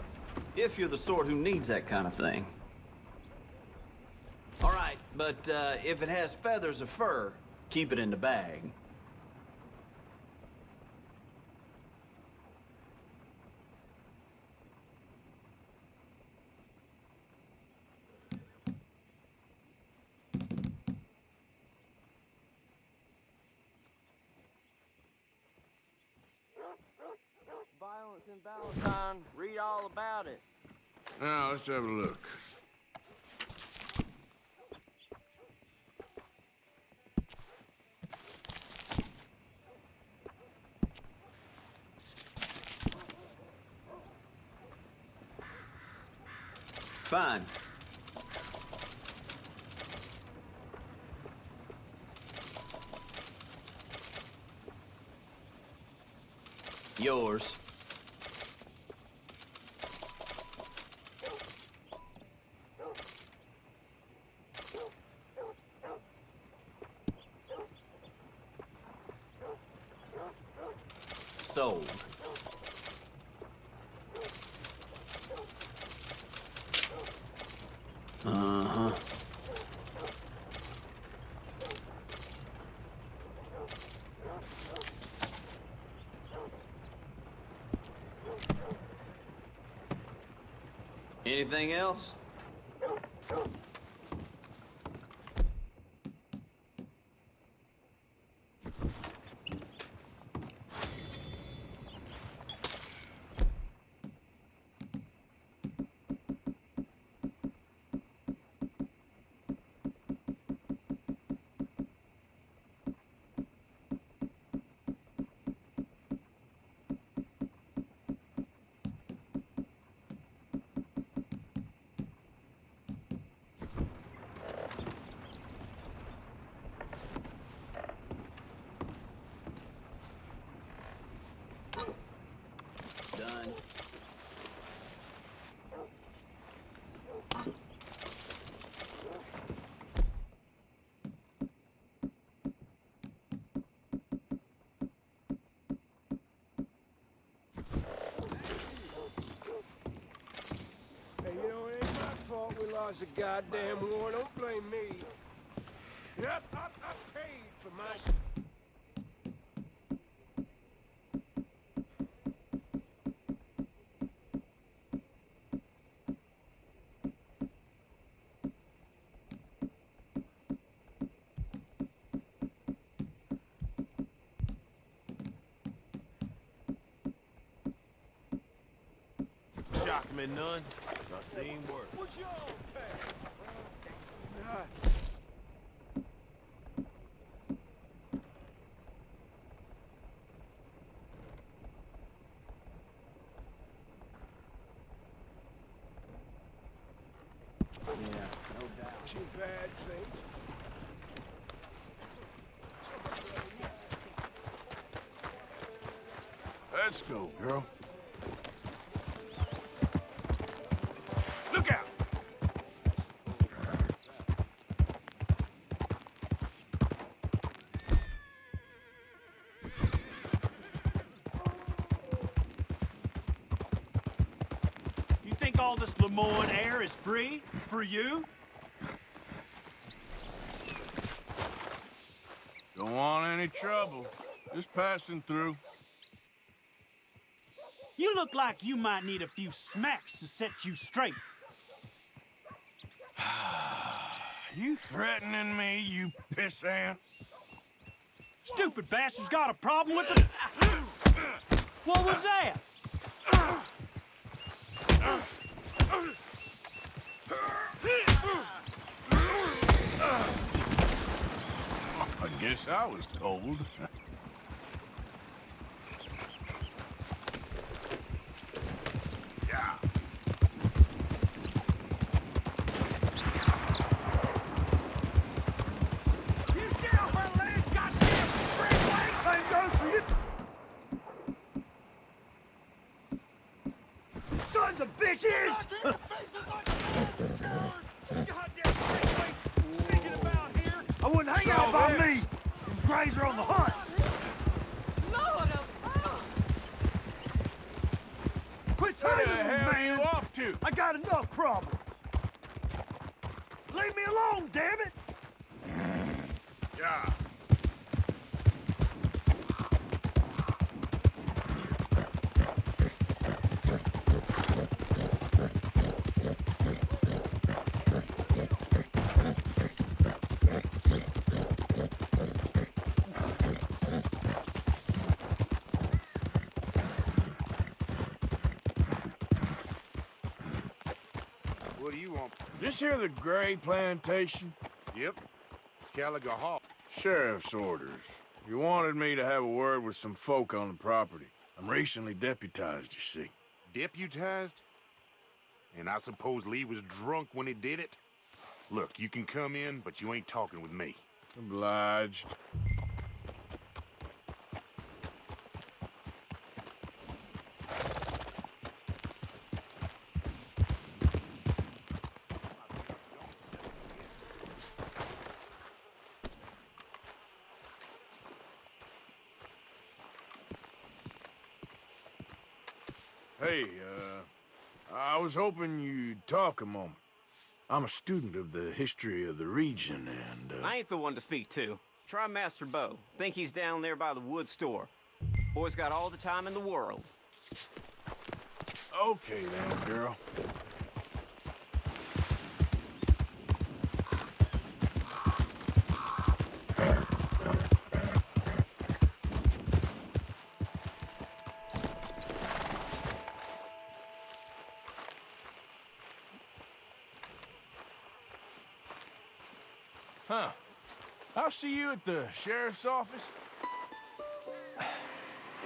If you're the sort who needs that kind of thing. All right, but if it has feathers or fur, keep it in the bag. Violence in Valentine. Read all about it. Now, let's have a look. Fine. Yours. Sold. Uh-huh. Anything else? Done. Hey, you know, it ain't my fault we lost the goddamn war. Don't blame me. Yep, I paid for my... Shock me none. I seen worse. What's your pay? you bad thing. Let's go, girl. Look out! You think all this Lemoyne air is free for you? Don't want any trouble. Just passing through. You look like you might need a few smacks to set you straight. You threatening me, you pissant? Stupid bastard's got a problem with the... What was that? I guess I was told. Yeah. Same goes for you. Sons of bitches! I wouldn't hang out by me. Grays are on the hunt. Quit Where the telling me, hell man. you off to? I got enough problems. Leave me alone, damn it! Yeah. What do you want? This here the Gray Plantation? Yep. Caliga Hall. Sheriff's orders. You wanted me to have a word with some folk on the property. I'm recently deputized, you see. Deputized? And I suppose Lee was drunk when he did it? Look, you can come in, but you ain't talking with me. Obliged. Hey, I was hoping you'd talk a moment. I'm a student of the history of the region, and, I ain't the one to speak to. Try Master Bo. Think he's down there by the wood store. Boy's got all the time in the world. Okay then, girl. Huh. I'll see you at the sheriff's office.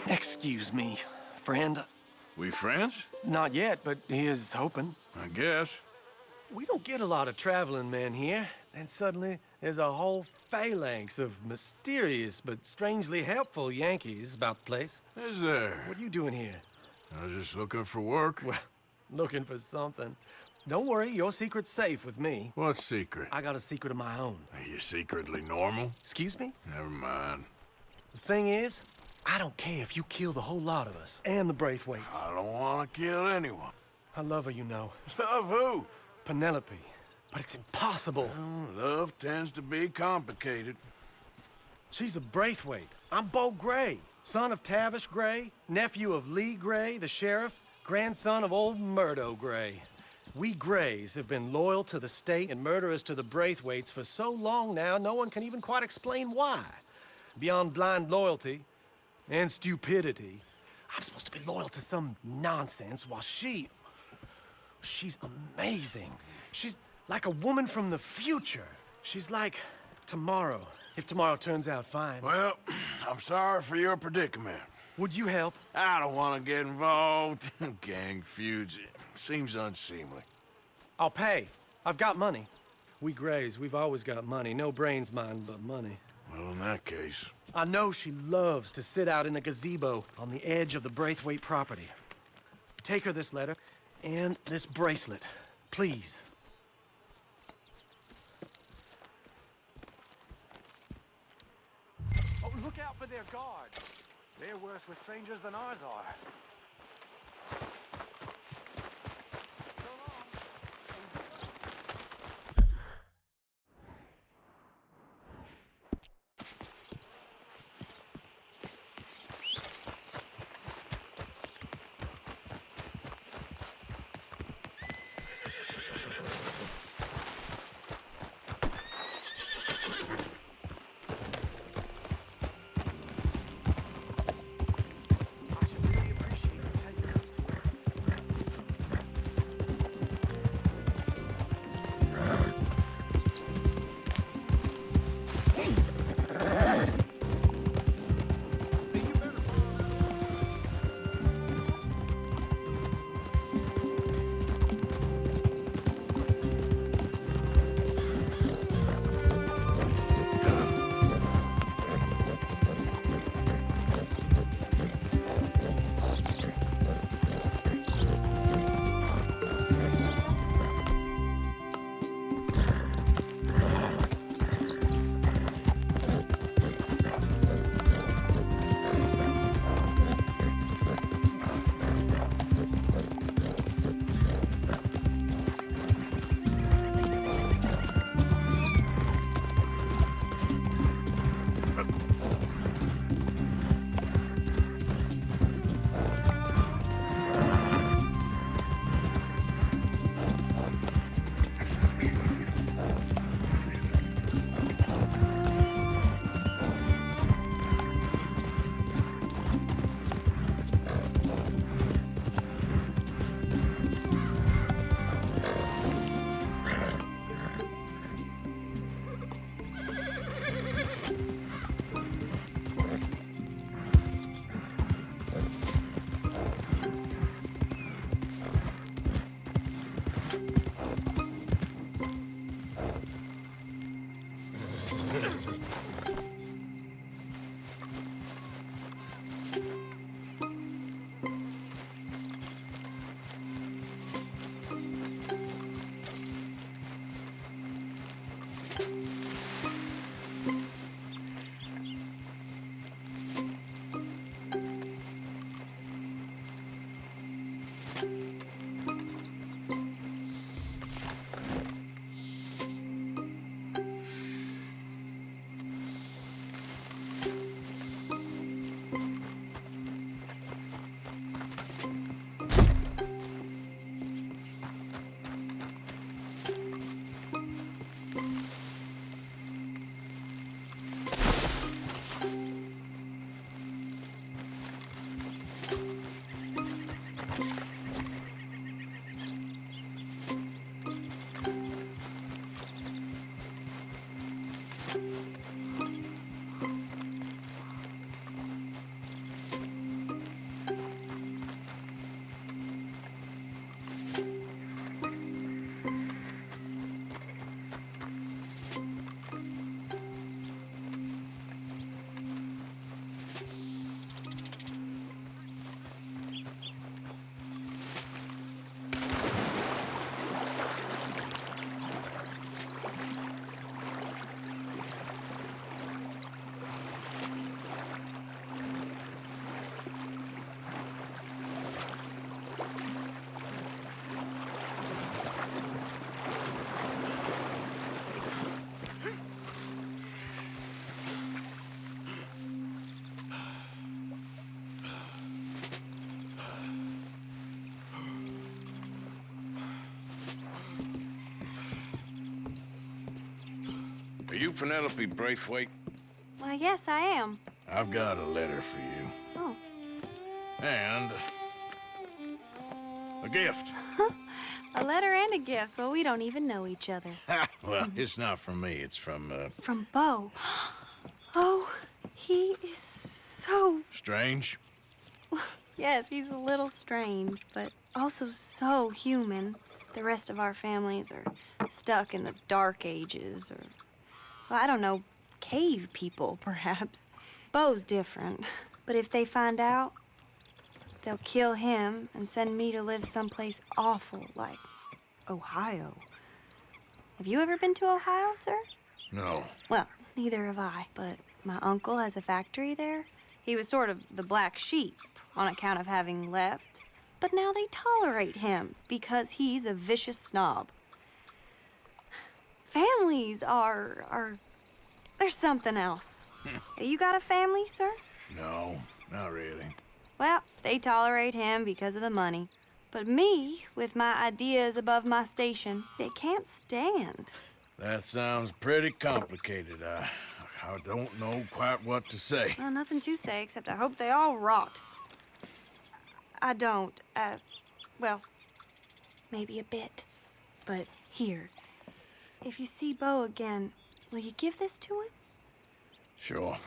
Excuse me, friend. We friends? Not yet, but he is hoping. I guess. We don't get a lot of traveling men here. Then suddenly, there's a whole phalanx of mysterious but strangely helpful Yankees about the place. Is there? What are you doing here? I was just looking for work. Well, looking for something. Don't worry, your secret's safe with me. What secret? I got a secret of my own. Are you secretly normal? Excuse me? Never mind. The thing is, I don't care if you kill the whole lot of us and the Braithwaites. I don't want to kill anyone. I love her, you know. Love who? Penelope. But it's impossible. Well, love tends to be complicated. She's a Braithwaite. I'm Bo Gray, son of Tavish Gray, nephew of Lee Gray, the sheriff, grandson of old Murdo Gray. We Grays have been loyal to the state and murderers to the Braithwaites for so long now, no one can even quite explain why. Beyond blind loyalty and stupidity, I'm supposed to be loyal to some nonsense while she's amazing. She's like a woman from the future. She's like tomorrow, if tomorrow turns out fine. Well, I'm sorry for your predicament. Would you help? I don't want to get involved. Gang feuds. Seems unseemly. I'll pay. I've got money. We Grays, we've always got money. No brains, mind, but money. Well, in that case... I know she loves to sit out in the gazebo on the edge of the Braithwaite property. Take her this letter and this bracelet, please. Oh, look out for their guards. They're worse with strangers than ours are. Are you Penelope Braithwaite? Why, yes, I am. I've got a letter for you. Oh. And... a gift. A letter and a gift. Well, we don't even know each other. Well, it's not from me. It's from, From Beau. Oh, he is so... Strange? Yes, he's a little strange, but also so human. The rest of our families are stuck in the Dark Ages, or, well, I don't know, cave people, perhaps. Bo's different. But if they find out, they'll kill him and send me to live someplace awful like Ohio. Have you ever been to Ohio, sir? No. Well, neither have I, but my uncle has a factory there. He was sort of the black sheep on account of having left. But now they tolerate him because he's a vicious snob. Families are there's something else. You got a family, sir? No, not really. Well, they tolerate him because of the money. But me, with my ideas above my station, they can't stand. That sounds pretty complicated. I don't know quite what to say. Well, nothing to say, except I hope they all rot. I don't, well, maybe a bit. But here, if you see Bo again, will you give this to him? Sure.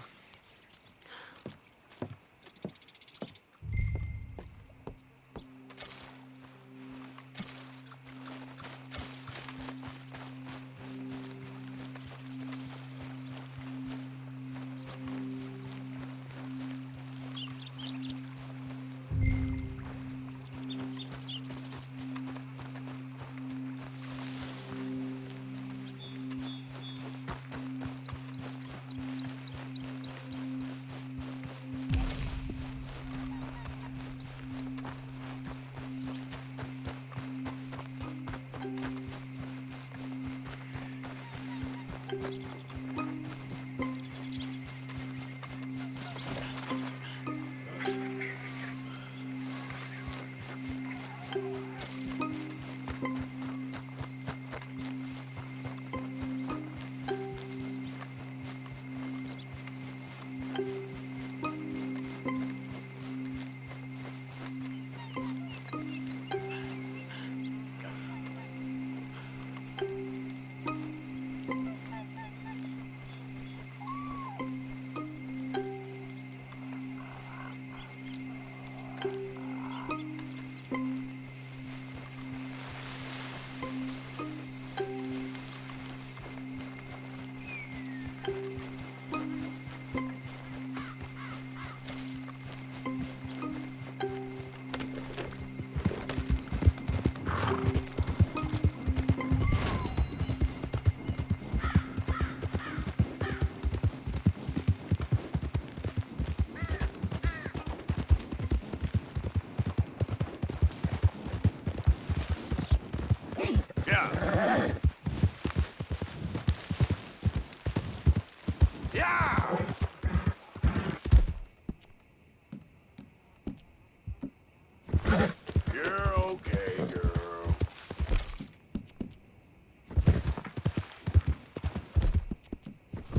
You're okay, girl.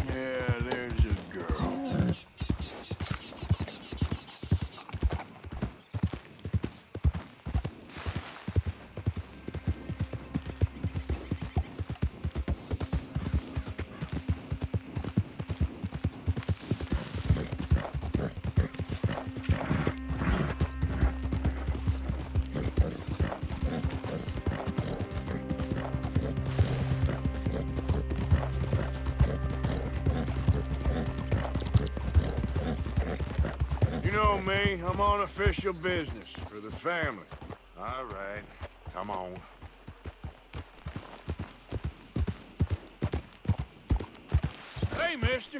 Yeah, there's a girl. You know me, I'm on official business for the family. All right, come on. Hey, mister.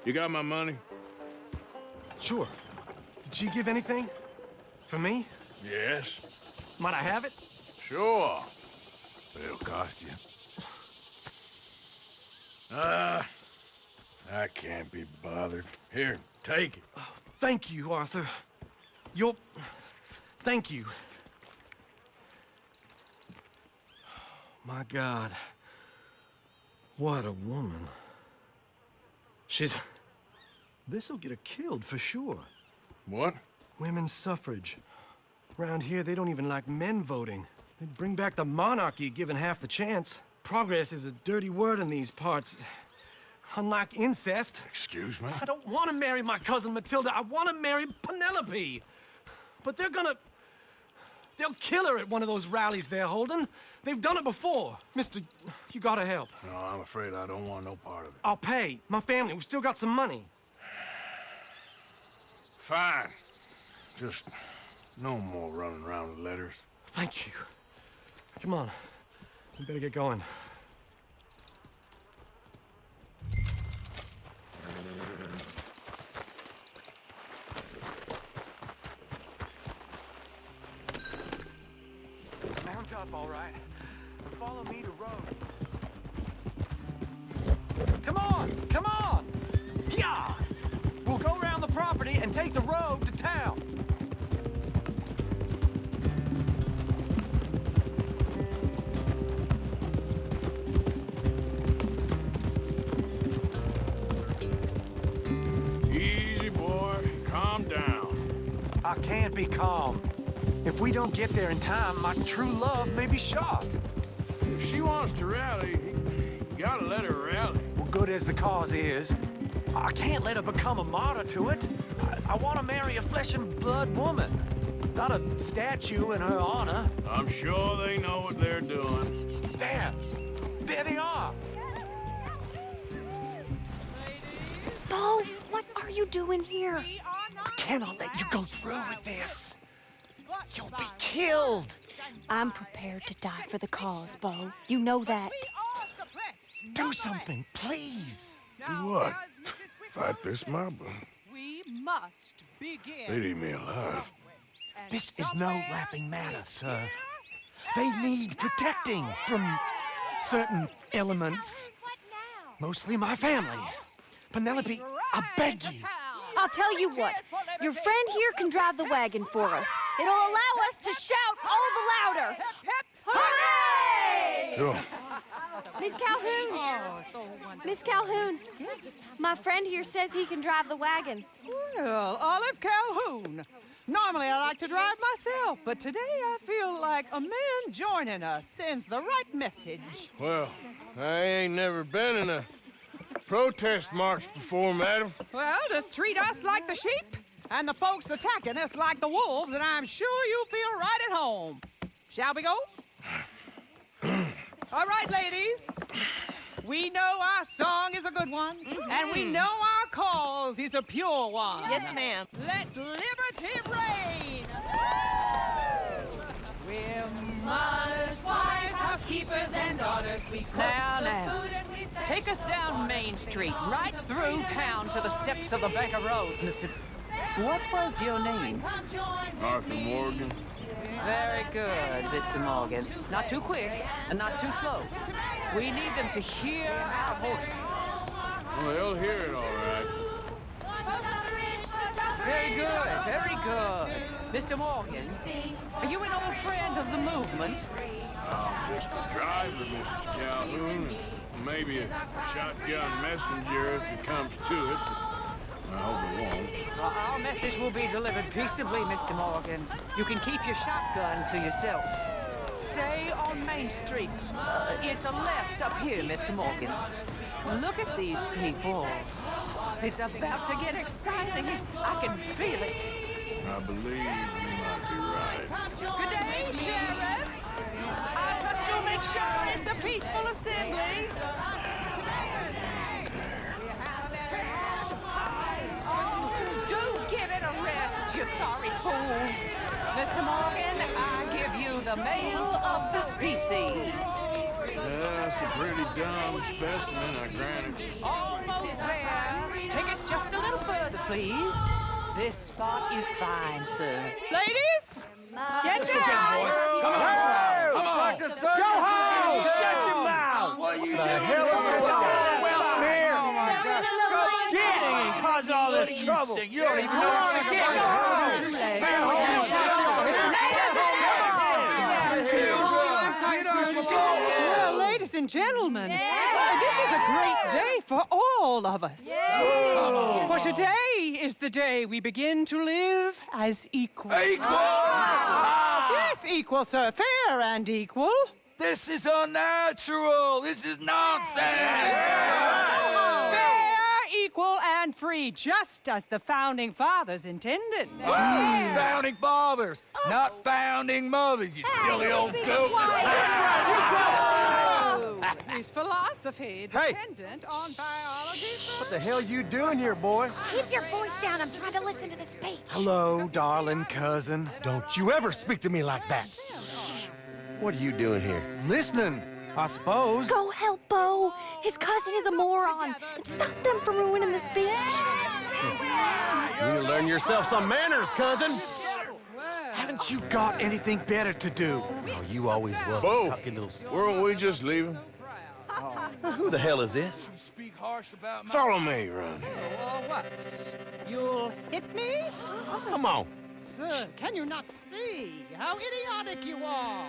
You got my money? Sure. Did she give anything? For me? Yes. Might I have it? Sure. But it'll cost you. I can't be bothered. Here, take it. Thank you, Arthur. You'll Thank you. My God. What a woman. This'll get her killed for sure. What? Women's suffrage. Around here, they don't even like men voting. They'd bring back the monarchy given half the chance. Progress is a dirty word in these parts. Unlike incest. Excuse me? I don't want to marry my cousin Matilda. I want to marry Penelope. But they'll kill her at one of those rallies they're holding. They've done it before. Mister, you gotta help. No, I'm afraid I don't want no part of it. I'll pay. My family, we've still got some money. Fine. Just no more running around with letters. Thank you. Come on. We better get going. Mount up, all right? And follow me to Rhodes. Come on! Come on! Yeah! We'll go around the property and take the road to town. Easy, boy. Calm down. I can't be calm. If we don't get there in time, my true love may be shot. If she wants to rally, you gotta let her rally. Well, good as the cause is, I can't let her become a martyr to it. I want to marry a flesh and blood woman, not a statue in her honor. I'm sure they know what they're doing. There they are. Bo, what are you doing here? I cannot let you go through with this. You'll be killed. I'm prepared to die for the cause, Bo. You know that. Do something, please. Do what? Fight this mob? We must begin. They'd eat me alive. This is no laughing matter, sir. They need protecting from certain elements. Mostly my family. Penelope, I beg you. I'll tell you what. Your friend here can drive the wagon for us. It'll allow us to shout all the louder. Hooray! Sure. Miss Calhoun. Miss Calhoun. My friend here says he can drive the wagon. Well, Olive Calhoun. Normally I like to drive myself, but today I feel like a man joining us sends the right message. Well, I ain't never been in a protest march before, madam. Well, just treat us like the sheep, and the folks attacking us like the wolves, and I'm sure you feel right at home. Shall we go? All right, ladies. We know our song is a good one, and we know our cause is a pure one. Yes, ma'am. Let liberty reign. We're mothers, wives, housekeepers, and daughters. We cook the food and we Take us down Main Street, right through town to the steps of the Bank of Rhodes, Mr. What was your name? Arthur Morgan. Very good, Mr. Morgan. Not too quick and not too slow. We need them to hear our voice. Well, they'll hear it all right. Very good, very good. Mr. Morgan, are you an old friend of the movement? I'm just a driver, Mrs. Calhoun, and maybe a shotgun messenger if it comes to it. I hope it won't. Well, our message will be delivered peaceably, Mr. Morgan. You can keep your shotgun to yourself. Stay on Main Street. It's a left up here, Mr. Morgan. Look at these people. It's about to get exciting. I can feel it. I believe you might be right. Good day, Sheriff. I trust you'll make sure it's a peaceful assembly. Oh, do give it a rest, you sorry fool. Mr. Morgan, I give you the male of the species. That's a pretty dumb specimen, I grant it. Almost there. Take us just a little further, please. This spot is fine, sir. Ladies, get down! Come on! Come on! Go home! Shut your mouth! What are you the hell is going on? Well, here! Oh, my God. Go shit! causing all this trouble? You don't even know what to Well, ladies and gentlemen, this is a great day for all of us. For today is the day we begin to live as equals. Yes, equal, sir. Fair and equal. This is unnatural. This is nonsense. Fair, equal, and free, just as the Founding Fathers intended. Founding fathers, not founding mothers, you silly old goat. Is philosophy dependent on biology? What the hell you doing here, boy? Keep your voice down. I'm trying to listen to the speech. Hello, darling cousin. Don't you ever speak to me like that. What are you doing here? Listening, I suppose. Go help Bo. His cousin is a moron. And stop them from ruining the speech. You need to learn yourself some manners, cousin. Haven't you got anything better to do? Oh, you always was. Bo, weren't we just leaving? Who the hell is this? Follow me, Ron. What? You'll hit me? Come on. Sir, can you not see how idiotic you are?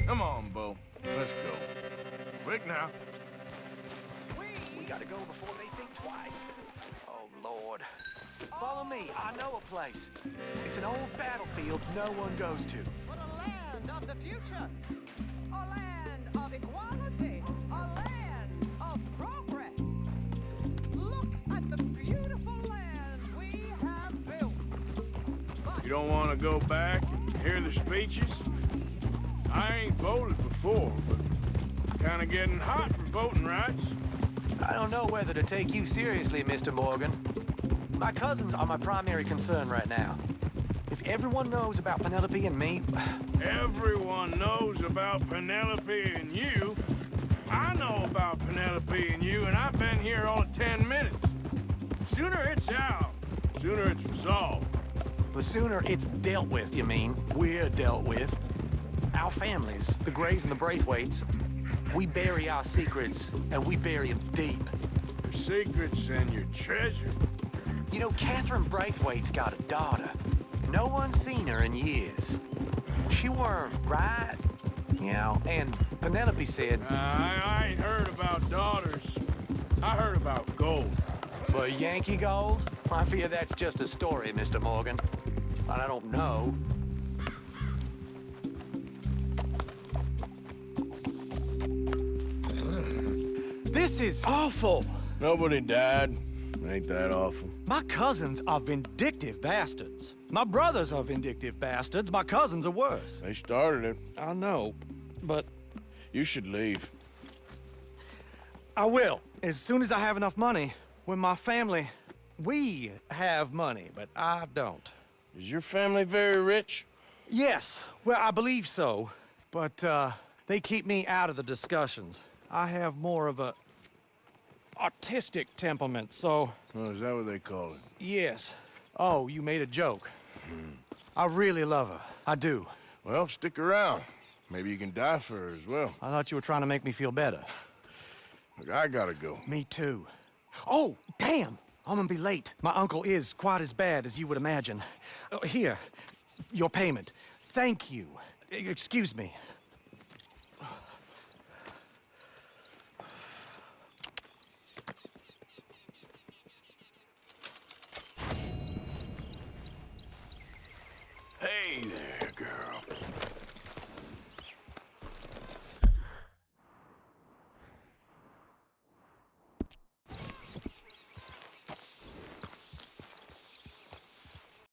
Come on, Bo. Let's go. Quick now. We gotta go before they think twice. Oh, Lord. Follow me. I know a place. It's an old battlefield no one goes to. For the land of the future. A land of equality. A land of progress. Look at the beautiful land we have built. You don't want to go back and hear the speeches? I ain't voted before, but it's kind of getting hot for voting rights. I don't know whether to take you seriously, Mr. Morgan. My cousins are my primary concern right now. If everyone knows about Penelope and me... Everyone knows about Penelope and you. I know about Penelope and you, and I've been here all of 10 minutes. Sooner it's out, sooner it's resolved. The sooner it's dealt with, you mean, we're dealt with. Our families, the Grays and the Braithwaites, we bury our secrets, and we bury them deep. Your secrets and your treasure. You know, Catherine Braithwaite's got a daughter. No one's seen her in years. She weren't right, you know, and Penelope said... I ain't heard about daughters. I heard about gold. But Yankee gold? I fear that's just a story, Mr. Morgan. But I don't know. This is awful. Nobody died. Ain't that awful? My cousins are vindictive bastards. My brothers are vindictive bastards. My cousins are worse. They started it. I know, but... You should leave. I will, as soon as I have enough money. When my family... We have money, but I don't. Is your family very rich? Yes, well, I believe so. But, they keep me out of the discussions. I have more of a... artistic temperament, so... Oh, is that what they call it? Yes. Oh, you made a joke. I really love her. I do. Well, stick around. Maybe you can die for her as well. I thought you were trying to make me feel better. Look, I gotta go. Me too. Oh, damn! I'm gonna be late. My uncle is quite as bad as you would imagine. Here, your payment. Thank you. Excuse me. Hey there.